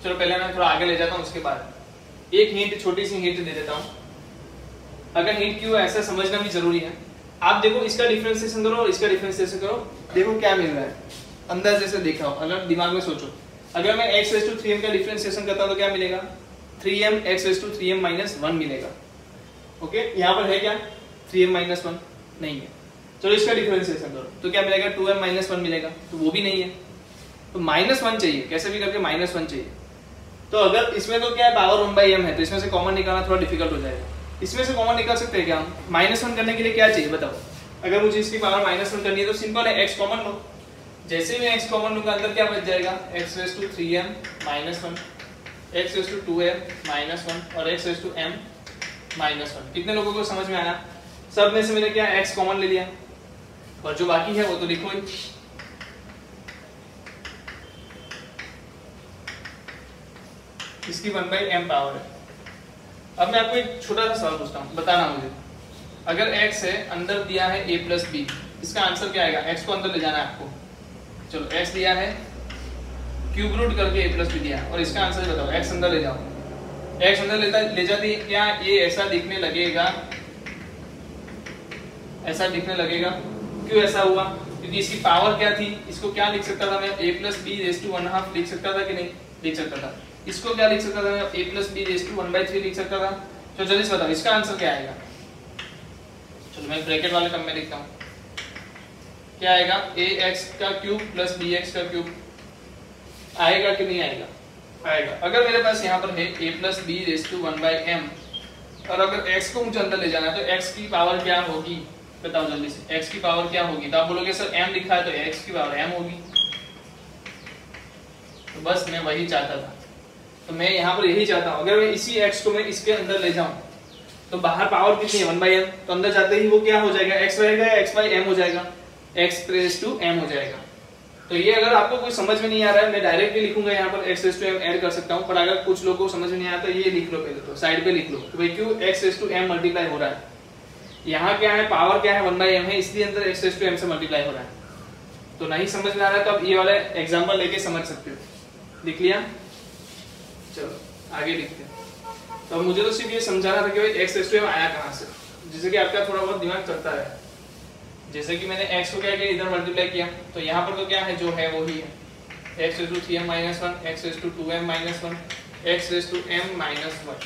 चलो पहले मैं थोड़ा आगे ले जाता हूँ, उसके बाद एक हिंट, छोटी सी हिंट दे देता हूँ। अगर हिंट क्यों ऐसा समझना भी जरूरी है। आप देखो इसका डिफरेंशिएशन करो और इसका डिफरेंशिएशन करो, देखो क्या मिल रहा है। अंदाजे से देखा हो, अगर दिमाग में सोचो, अगर मैं x⁻3m का डिफरेंशिएशन करता हूँ तो क्या मिलेगा 3m x⁻3m - 1 मिलेगा। ओके, यहाँ पर है क्या 3m - 1 नहीं है। चलो इसका डिफरेंशिएशन करो तो क्या मिलेगा 2m - 1 मिलेगा, तो वो भी नहीं है, तो -1 चाहिए, कैसे भी करके -1 चाहिए। तो अगर इसमें तो क्या है पावर 1/m है, तो इसमें से कॉमन निकालना थोड़ा डिफिकल्ट हो जाएगा। इसमें से कॉमन निकाल सकते हैं क्या हम? -1 करने के लिए क्या चाहिए बताओ? अगर मुझे इसकी पावर -1 करनी है तो सिंपल है, x कॉमन लो। जैसे ही मैं x कॉमन लूंगा अंदर क्या बच जाएगा x⁻3m - 1 x⁻2m - 1 और x⁻m - 1। कितने लोगों को समझ में आया? सब में से मैंने क्या x कॉमन ले लिया और जो बाकी है वो तो लिखो ही। इसकी 1/m पावर है। अब मैं आपको एक छोटा सा सवाल पूछता हूँ, बताना मुझे, अगर x है, अंदर दिया है a प्लस बी, इसका आंसर क्या आएगा? x को अंदर ले जाना है आपको। चलो x दिया है, क्यूब रूट करके a प्लस बी दिया है, और इसका आंसर बताओ। x अंदर ले जाओ, x अंदर ले जाती है, क्या ये ऐसा दिखने लगेगा? ऐसा दिखने लगेगा। क्यों ऐसा हुआ? क्योंकि इसकी पावर क्या थी? इसको क्या लिख सकता था मैं? a plus b raise to 1/2 लिख सकता था कि नहीं लिख सकता था? इसको क्या लिख सकता था मैं? a plus b raise to 1/3 लिख सकता था। तो जल्दी से बताओ इसका आंसर क्या आएगा? चलो मैं ब्रैकेट वाले टर्म में लिखता हूँ, क्या आएगा? ax का क्यूब प्लस bx का क्यूब आएगा कि नहीं आएगा? आएगा। अगर मेरे पास यहाँ पर है a plus b raise to 1/m, और अगर x को मुझे अंदर ले जाना है तो x की पावर क्या होगी? बताओ जल्दी से, x की पावर क्या होगी? तो आप बोलोगे सर m लिखा है तो x की पावर m होगी। तो बस मैं वही चाहता था, तो मैं यहाँ पर यही चाहता हूँ, अगर मैं इसी x को मैं इसके अंदर ले जाऊं तो बाहर पावर कितनी है? 1/m, तो अंदर जाते ही वो क्या हो जाएगा? x रहेगा या x/m हो जाएगा? x रेज़ टू m हो जाएगा। तो ये अगर आपको कुछ समझ में नहीं आ रहा है, मैं डायरेक्टली लिखूंगा यहाँ पर x raise to m add कर सकता हूँ, पर अगर कुछ लोगों को समझ में नहीं आता तो ये लिख लो पहले, तो साइड पे लिख लो कि भाई क्यों x raise to m multiply हो रहा है। यहाँ क्या है? पावर क्या है? 1/m है, इसलिए अंदर x रेज़ टू m से मल्टीप्लाई हो रहा है। तो नहीं समझ में आ रहा है तो आप ये वाला एग्जांपल लेके समझ सकते हो। लिख लिया? चलो आगे लिखते हैं। तो अब मुझे तो सिर्फ ये समझाना था कि भाई x रेज़ टू m आया कहाँ से, जिससे कि आपका थोड़ा बहुत दिमाग चलता है। जैसे कि मैंने x को क्या किया? इधर मल्टीप्लाई किया, तो यहाँ पर तो क्या है? जो है वही है, x raise to 3m - 1, x raise to 2m - 1, x raise to m - 1।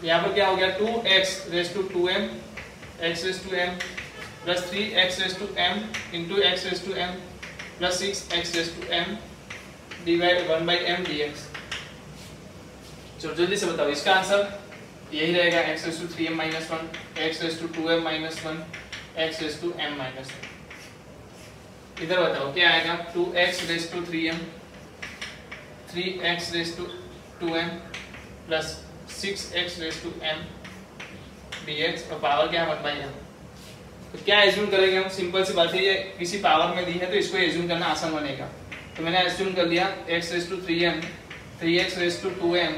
यहाँ पर क्या हो गया? 2x raise to 2m, x raise to m plus 3x raise to m into x raise to m plus 6x raise to m divide 1/m dx। चलो जल्दी से बताओ इसका आंसर यही रहेगा, x raise to 3m - 1, x raise to 2m - 1, x raise to m - 1। इधर बताओ क्या आएगा? 2x raise to 3m, 3x raise to 2m plus 6x raise to m dx, और पावर क्या है? 1/m। तो क्या एज्यूम करेंगे हम? सिंपल सी बात है, ये किसी पावर में दी है तो इसको एज्यूम करना आसान बनेगा। तो मैंने एज्यूम कर लिया x raise to 3m, 3x raise to 2m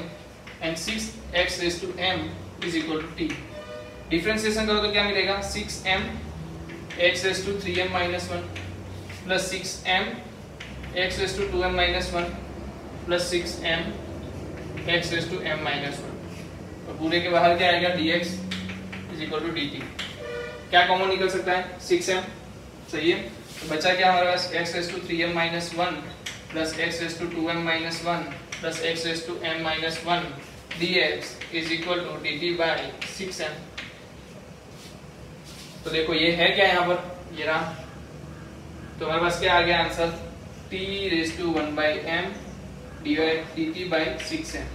and 6x raise to m is equal to t। Differentiation करो तो क्या मिलेगा? 6m x raise to 3m - 1 plus 6m x raise to 2m - 1 plus 6m x raise to m - 1, और पूरे के बाहर क्या आएगा? dx is equal to dt। क्या कॉमन निकल सकता है? 6m, सही है। तो बचा क्या हमारे पास? x raise to 3m - 1 plus x raise to 2m - 1 plus x raise to m - 1 dx is equal to dt by 6m। तो देखो ये है क्या यहाँ पर? ये रहा। तो हमारे पास क्या आ गया answer? t raise to 1/m divide dt by 6m।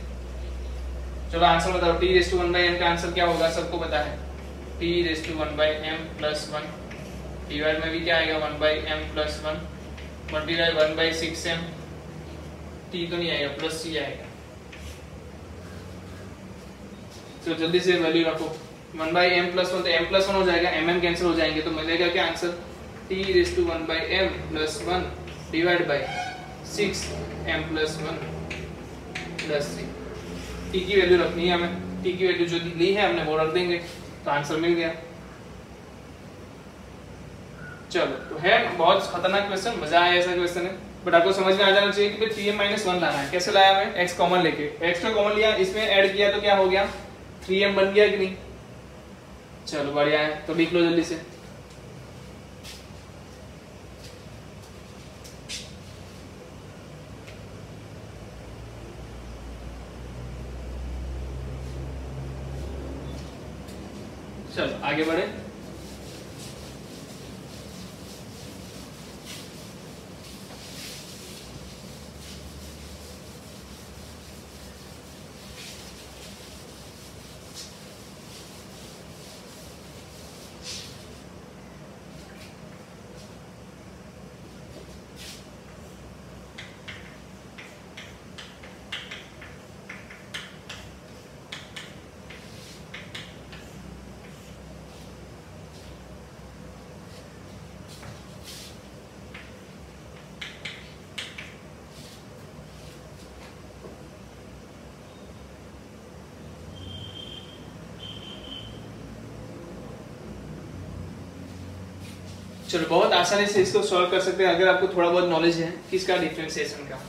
चलो आंसर बताओ, t रेज़ टू 1/m का आंसर क्या होगा? सबको पता है, t raise to 1/m plus 1 divide में भी क्या आएगा? 1/m plus 1 multiply 1/6m, t तो नहीं आएगा, प्लस c आएगा। तो जल्दी से वैल्यू रखो, 1/m प्लस 1 तो m प्लस 1 हो जाएगा, mm कैंसिल हो जाएंगे, तो मिलेगा क्या answer? t raise to 1/m plus 1 divide by 6m plus 1 plus 3। t की वैल्यू रखनी है हमें, t की वैल्यू जो ली है हमने वो रख देंगे, तो आंसर मिल गया। चलो, तो है बहुत खतरनाक क्वेश्चन, मजा आया ऐसा क्वेश्चन है, बट आपको समझ में आ जाना चाहिए कि 3m - 1 लाना है। कैसे लाया मैं? x कॉमन लेके, x को कॉमन लिया, इसमें ऐड किया तो क्या हो गया? 3m बन गया कि नहीं? चलो बढ़िया है, तो लिख लो जल्दी से। चलो आगे बढ़े। चलो बहुत आसानी से इसको सॉल्व कर सकते हैं अगर आपको थोड़ा बहुत नॉलेज है किसका डिफरेंशिएशन का।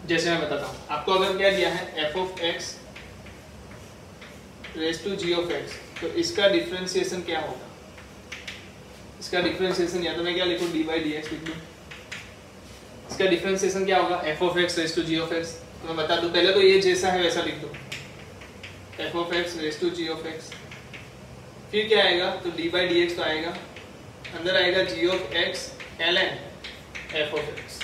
जैसे मैं बताता हूँ आपको, अगर क्या दिया है f of x raise to g of x, तो इसका डिफरेंशिएशन क्या होगा? इसका डिफरेंशिएशन या तो मैं क्या लिखूँ dy dx लिख दूँ। इसका डिफरेंशिएशन क्या होगा? f of x raise to g of x। तो मैं बता दूँ, पहले तो ये जैसा है वैसा लिख दो, f of x raise to g of x। फिर क्या आएगा? तो dy dx तो आएगा, अंदर आएगा g of x ln f of x।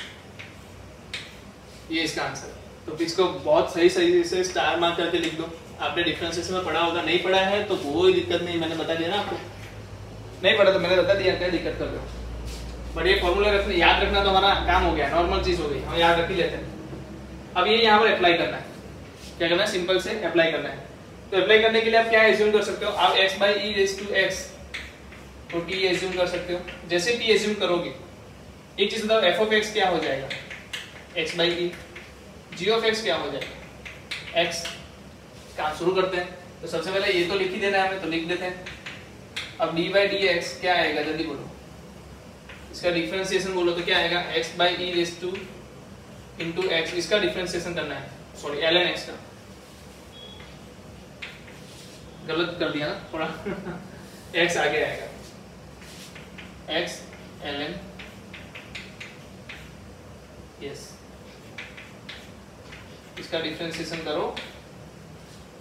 ये इसका आंसर। तो इसको बहुत सही से स्टार मार्क करके लिख दो। आपने डिफरेंशिएशन में पढ़ा होगा, नहीं पढ़ा है तो कोई दिक्कत नहीं, मैंने बता दिया ना आपको। नहीं पढ़ा तो मैंने बता दिया, क्या दिक्कत कर रहे हो। बट ये फॉर्मूला रखना, याद रखना तो हमारा काम हो गया, नॉर्मल चीज हो गई, हम याद रख ही लेते हैं। अब ये यहाँ पर अप्लाई करना है, क्या करना है? सिंपल से अप्लाई करना है। तो अप्लाई करने के लिए आप क्या एज्यूम कर सकते हो? आप x by e raise to x तो t एज्यूम कर सकते हो। जैसे t एज्यूम करोगे, एक चीज बताओ, f ऑफ x क्या हो जाएगा? x by E. g of x क्या हो जाएगा? x। काम शुरू करते हैं। तो सबसे पहले ये तो लिख ही देना है हमें, तो लिख देते हैं। अब dy बाई dx क्या आएगा? जल्दी बोलो। इसका डिफरेंशिएशन बोलो तो क्या आएगा? x by e raise to into x। इसका डिफरेंशिएशन करना है, सॉरी ln x का। गलत कर दिया ना थोड़ा x आगे आएगा, x ln यस। इसका डिफरेंशिएशन करो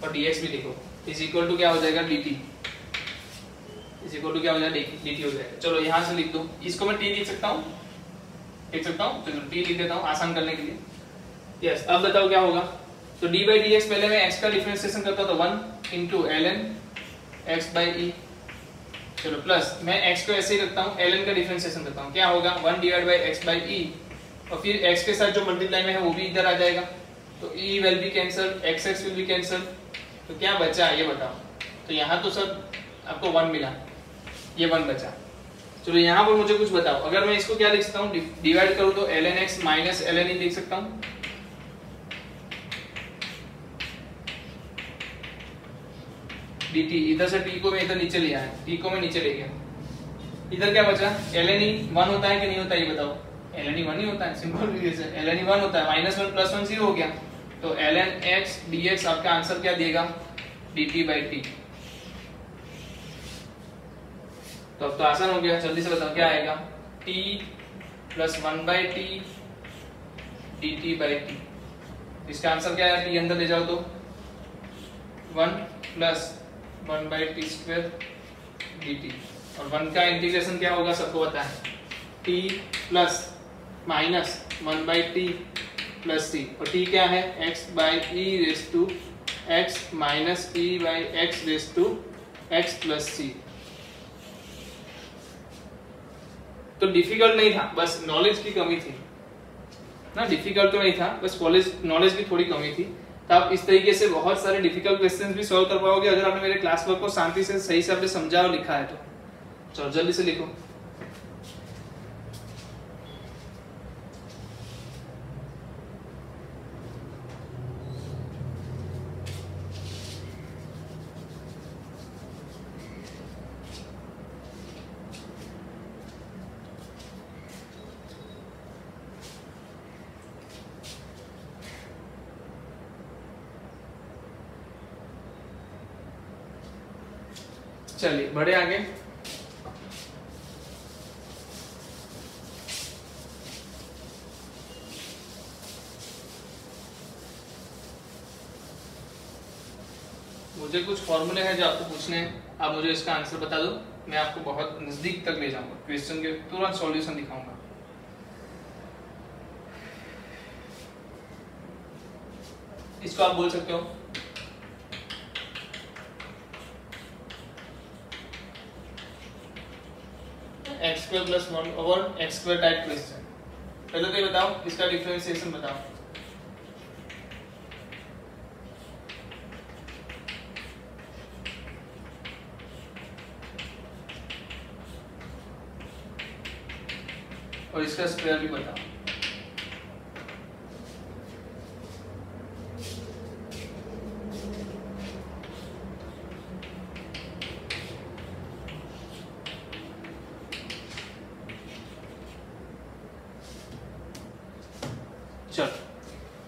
और dx भी लिखो, इज इक्वल टू क्या हो जाएगा? dt। इज इक्वल टू क्या हो जाएगा? dt हो जाएगा। चलो यहां से लिख दो, इसको मैं t लिख सकता हूं, चलो t लिख देता हूं आसान करने के लिए। यस, अब बताओ क्या होगा? तो dy बाई dx, पहले मैं x का डिफरेंशिएशन करता तो 1 इंटू ln x बाई ई। चलो प्लस मैं x को ऐसे ही रखता हूँ, ln का डिफरेंशिएशन करता हूँ, क्या होगा? 1 डिवाइड बाई x बाई ई, और फिर x के साथ जो मल्टीप्लाई में है वो भी इधर आ जाएगा, तो e will be cancel, x will be cancel, तो क्या बचा ये बताओ? तो यहाँ तो सब आपको 1 मिला, ये 1 बचा। चलो यहाँ पर मुझे कुछ बताओ, अगर मैं इसको क्या लिख सकता हूँ? डिवाइड करूँ तो ln x minus ln e लिख सकता हूँ। dt, इधर से t को मैं इधर नीचे ले आया, t को मैं नीचे ले गया, इधर क्या बचा? ln e 1 होता है कि नहीं होता ये बताओ? ln e 1 ही होता है, सिंपल रिलेशन, ln e 1 होता है, -1 + 1 0 हो गया, तो ln x dx आपका आंसर क्या देगा? dt by t। तो अब तो आसान हो गया, जल्दी से बताओ क्या आएगा? t + 1 by t dt by t। इसका आंसर क्या है? t अंदर ले जाओ तो 1 + 1 बाई टी स्क्वायर dt, और 1 का इंटीग्रेशन क्या होगा सबको पता है? t प्लस minus 1 by t plus c, और t क्या है? x by e raise to x minus e by x raise to x plus c। तो डिफिकल्ट नहीं था, बस नॉलेज की कमी थी ना, डिफिकल्ट तो नहीं था, बस कॉलेज नॉलेज की थोड़ी कमी थी। तो आप इस तरीके से बहुत सारे डिफिकल्ट क्वेश्चंस भी सॉल्व कर पाओगे अगर आपने मेरे क्लास वर्क को शांति से सही से आपने समझा और लिखा है तो। चलो जल्दी से लिखो। चलिए बढ़े आगे। मुझे कुछ फॉर्मूले हैं जो आपको पूछने हैं, आप मुझे इसका आंसर बता दो, मैं आपको बहुत नजदीक तक ले जाऊंगा, क्वेश्चन के तुरंत सॉल्यूशन दिखाऊंगा। इसको आप बोल सकते हो x² + 1/x² टाइप क्वेश्चन। पहले तो ये बताओ इसका डिफरेंशिएशन बताओ। और इसका स्क्वायर भी बताओ।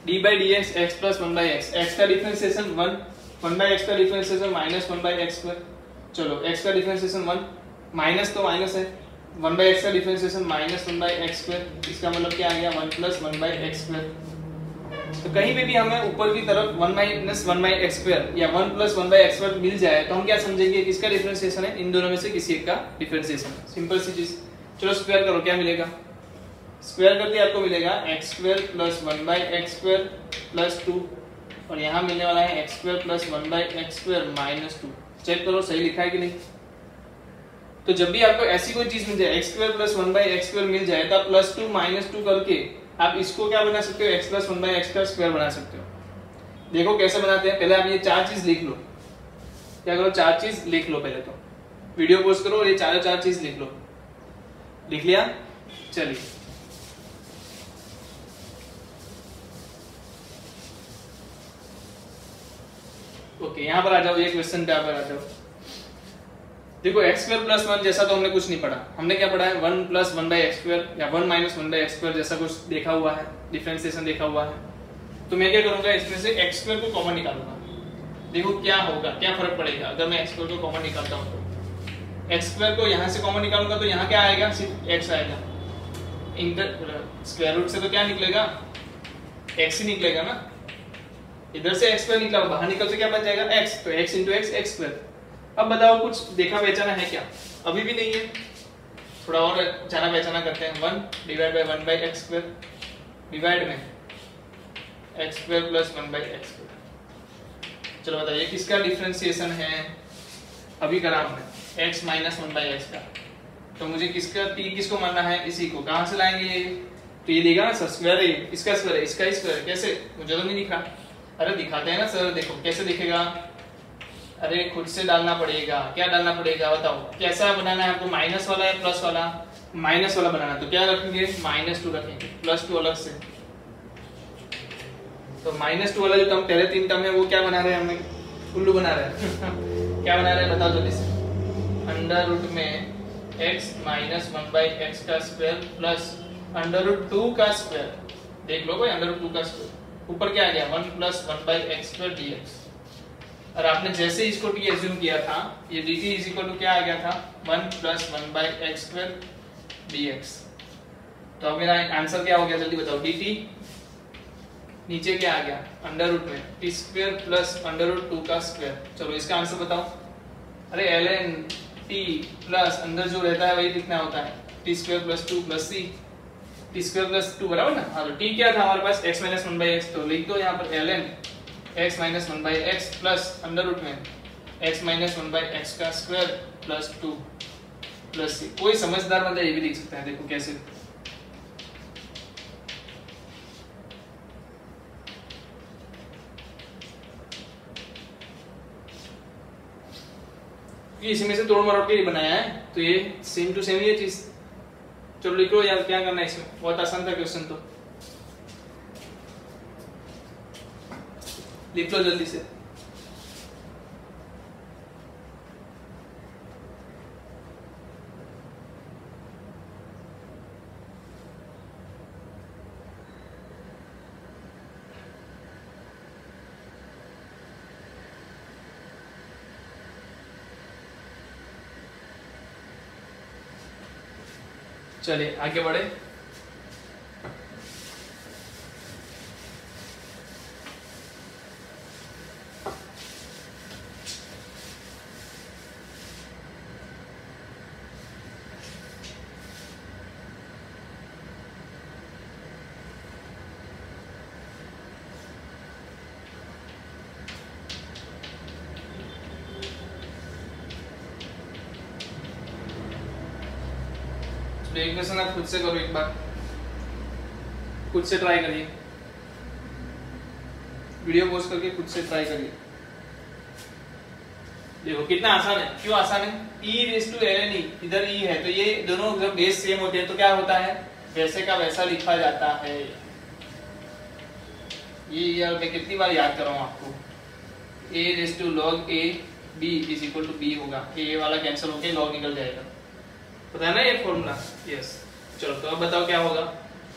D by D x x plus one by x, x का डिफरेंशिएशन 1, 1 बाई एक्स का differentiation minus 1 by x square. चलो एक्स का डिफरेंशिएशन 1, माइनस तो माइनस है, 1 बाई एक्स का differentiation minus 1 by x square, इसका मतलब क्या आ गया 1 प्लस 1 बाई एक्स स्क्वायर। तो कहीं पे भी हमें ऊपर की तरफ 1 माइनस 1 बाई एक्स स्क्वायर या 1 प्लस 1 बाई एक्स स्क्वायर मिल जाए तो हम क्या समझेंगे किसका डिफरेंशिएशन है, इन दोनों में से किसी एक का डिफरेंशिएशन। सिंपल सी चीज। चलो स्क्वायर करो, क्या मिलेगा, स्क्वायर करके आपको मिलेगा x square plus 1 by x square plus 2, और यहाँ मिलने वाला है x square plus 1 by x square minus 2। Check करो सही लिखा है कि नहीं। तो जब भी आपको ऐसी कोई चीज मिल जाए x square plus 1 by x square मिल जाए तो आप प्लस 2 माइनस 2 करके आप इसको क्या बना सकते हो, एक्स प्लस 1 बाई एक्स का स्क्वायर बना सकते हो। देखो कैसे बनाते हैं, पहले आप ये चार चीज लिख लो। क्या करो, चार चीज लिख लो, पहले तो वीडियो पॉज करो और ये चार चीज लिख लो। लिख लिया, चलिए ओके यहाँ पर आ जाओ, ये क्वेश्चन पे आ जाओ। देखो एक्स स्क्वायर प्लस 1 जैसा तो हमने कुछ नहीं पढ़ा, हमने क्या पढ़ा है 1 प्लस 1 बाई एक्स स्क्वायर या 1 माइनस 1 बाई एक्स स्क्वायर जैसा कुछ देखा हुआ है, डिफरेंशिएशन देखा हुआ है। तो मैं क्या करूंगा, इसमें से एक्स स्क्वायर को कॉमन निकालूंगा। देखो क्या होगा, क्या फर्क पड़ेगा अगर मैं एक्स स्क्वायर को कॉमन निकालता हूँ तो। एक्स स्क्वायर को यहाँ से कॉमन निकालूंगा तो यहाँ क्या आएगा, सिर्फ एक्स आएगा। स्क्वायर रूट से तो क्या निकलेगा, एक्स ही निकलेगा ना। इधर से एक्स स्क्वायर निकला, बाहर निकल से क्या बन जाएगा एक्स, तो x into x x square. अब बताओ कुछ देखा पहचाना है क्या, अभी भी नहीं है, थोड़ा और जाना पहचाना करते हैं। 1 divide by 1 by x square divide में x square plus 1 by x square. चलो बताइए किसका डिफरेंशिएशन है, अभी करा हमने x माइनस 1 बाई एक्स का। तो मुझे किसका t किसको मानना है, इसी को। कहाँ से लाएंगे ये, तो ये देगा ना सर स्क्वायर है, इसका स्क्वायर है, इसका ही स्क्वायर है। कैसे, मुझे तो नहीं दिखा। अरे दिखाते हैं ना सर, देखो कैसे दिखेगा। अरे खुद से डालना पड़ेगा, क्या डालना पड़ेगा बताओ, कैसा बनाना है आपको, माइनस वाला या प्लस वाला, माइनस वाला बनाना। तो क्या रखेंगे, -2 रखेंगे, +2 अलग से। तो -2 वाला जो टर्म पहले 3 टर्म है वो क्या बना रहे हैं, हमें उल्लू बना रहे हैं क्या बना रहे हैं बताओ जल्दी से। अंडर रूट में x माइनस 1 बाई एक्स का स्क्वायर प्लस अंडर रूट 2 का स्क्वायर। देख लो भाई, अंडर रूट 2 का स्क्वायर, ऊपर क्या आ गया 1 plus 1 by x square dx। और आपने जैसे इसको t एज्यूम किया था, ये dt इज इक्वल टू क्या आ गया था 1 plus 1 by x square dx। तो अब मेरा आंसर क्या हो गया जल्दी बताओ, dt नीचे क्या आ गया अंडर रूट में t square plus under root 2 का स्क्वायर। चलो इसका आंसर बताओ। अरे ln t प्लस अंदर जो रहता है वही लिखना होता है, t square plus 2 plus c, t square plus 2 बराबर ना। हाँ तो t क्या था हमारे पास x माइनस 1 बाई एक्स, तो लिख दो यहाँ पर ln x minus 1 by x plus under root में x माइनस 1 बाई एक्स का स्क्वायर प्लस 2 प्लस c। कोई समझदार बंदा ये भी लिख सकता है, देखो कैसे। इसी में से तोड़ मरोड़ के बनाया है, तो ये सेम टू सेम ये चीज। चलो लिखो यार, क्या करना है इसमें, बहुत आसान था क्वेश्चन, तो लिख लो जल्दी से। चलिए आगे बढ़े। एक क्वेश्चन आप खुद से करो, एक बार खुद से ट्राई करिए, वीडियो पॉज करके खुद से ट्राई करिए। देखो कितना आसान है, क्यों आसान है, e raise to ln e, इधर e है तो ये दोनों जब बेस सेम होते हैं तो क्या होता है, वैसे का वैसा लिखा जाता है। ये यार मैं कितनी बार याद कर रहा हूँ आपको, a raise to log a b is equal to b होगा, a वाला कैंसिल होके log निकल जाएगा, पता है ना ये फॉर्मूला। यस चलो तो अब बताओ क्या होगा,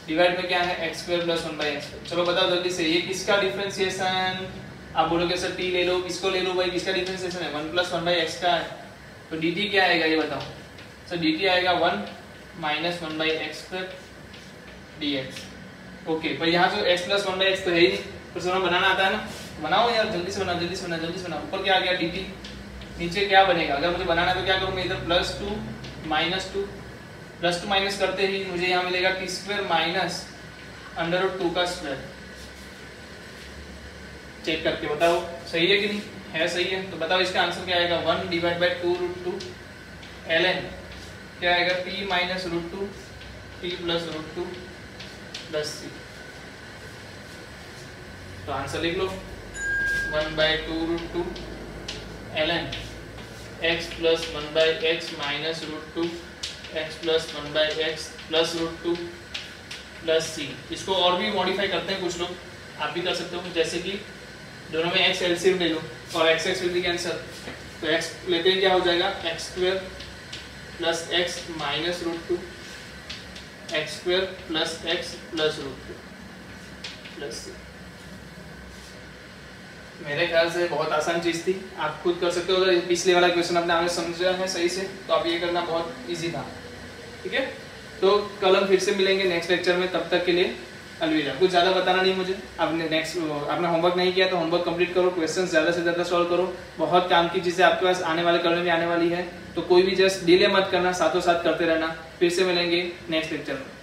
डिवाइड में क्या है एक्स स्क्वायर प्लस 1/x। चलो बताओ जल्दी से, ये किसका डिफरेंशिएशन? आप बोलोगे सर टी ले लो, इसको ले लो भाई, किसका डिफरेंशिएशन है? 1 + 1/x का है। तो dt क्या आएगा ये बताओ सर? dt आएगा 1 - 1/x² dx। ओके, पर यहाँ जो x + 1/x तो है ही नहीं, तो सर बनाना आता है ना, बनाओ यार, जल्दी से बनाओ, जल्दी से बनाओ, जल्दी से बनाओ। ऊपर क्या आ गया dt, नीचे क्या बनेगा? अगर मुझे बनाना है तो क्या करूँगा? इधर +2 -2, +2 माइनस करते ही मुझे यहाँ मिलेगा t² - √2 का स्क्वायर। चेक करके बताओ सही है कि नहीं है? सही है। तो बताओ इसका आंसर क्या आएगा? 1 / 2√2 ln क्या आएगा? p - √2 t + √2 + c। तो आंसर लिख लो 1/2√2 ln x + 1/x - √2 x + 1/x + √2 + c। इसको और भी मॉडिफाई करते हैं कुछ लोग, आप भी कर सकते हो। जैसे कि दोनों में x एलसीएम ले लो और x x will be cancel, तो x लेते हैं क्या हो जाएगा? x² + x - √2 x² + x + √2 + c। मेरे ख्याल से बहुत आसान चीज थी, आप खुद कर सकते हो। अगर पिछले वाला क्वेश्चन अपने आगे समझा है सही से तो आप ये करना बहुत इजी था। ठीक है, तो कल हम फिर से मिलेंगे नेक्स्ट लेक्चर में। तब तक के लिए अलविदा। कुछ ज़्यादा बताना नहीं मुझे। आपने होमवर्क नहीं किया तो होमवर्क कंप्लीट करो, क्वेश्चंस ज़्यादा से ज़्यादा सॉल्व करो। बहुत काम की चीज़ें आपके पास आने वाले कल में आने वाली है, तो कोई भी जस्ट डिले मत करना, साथों साथ करते रहना। फिर से मिलेंगे नेक्स्ट लेक्चर में।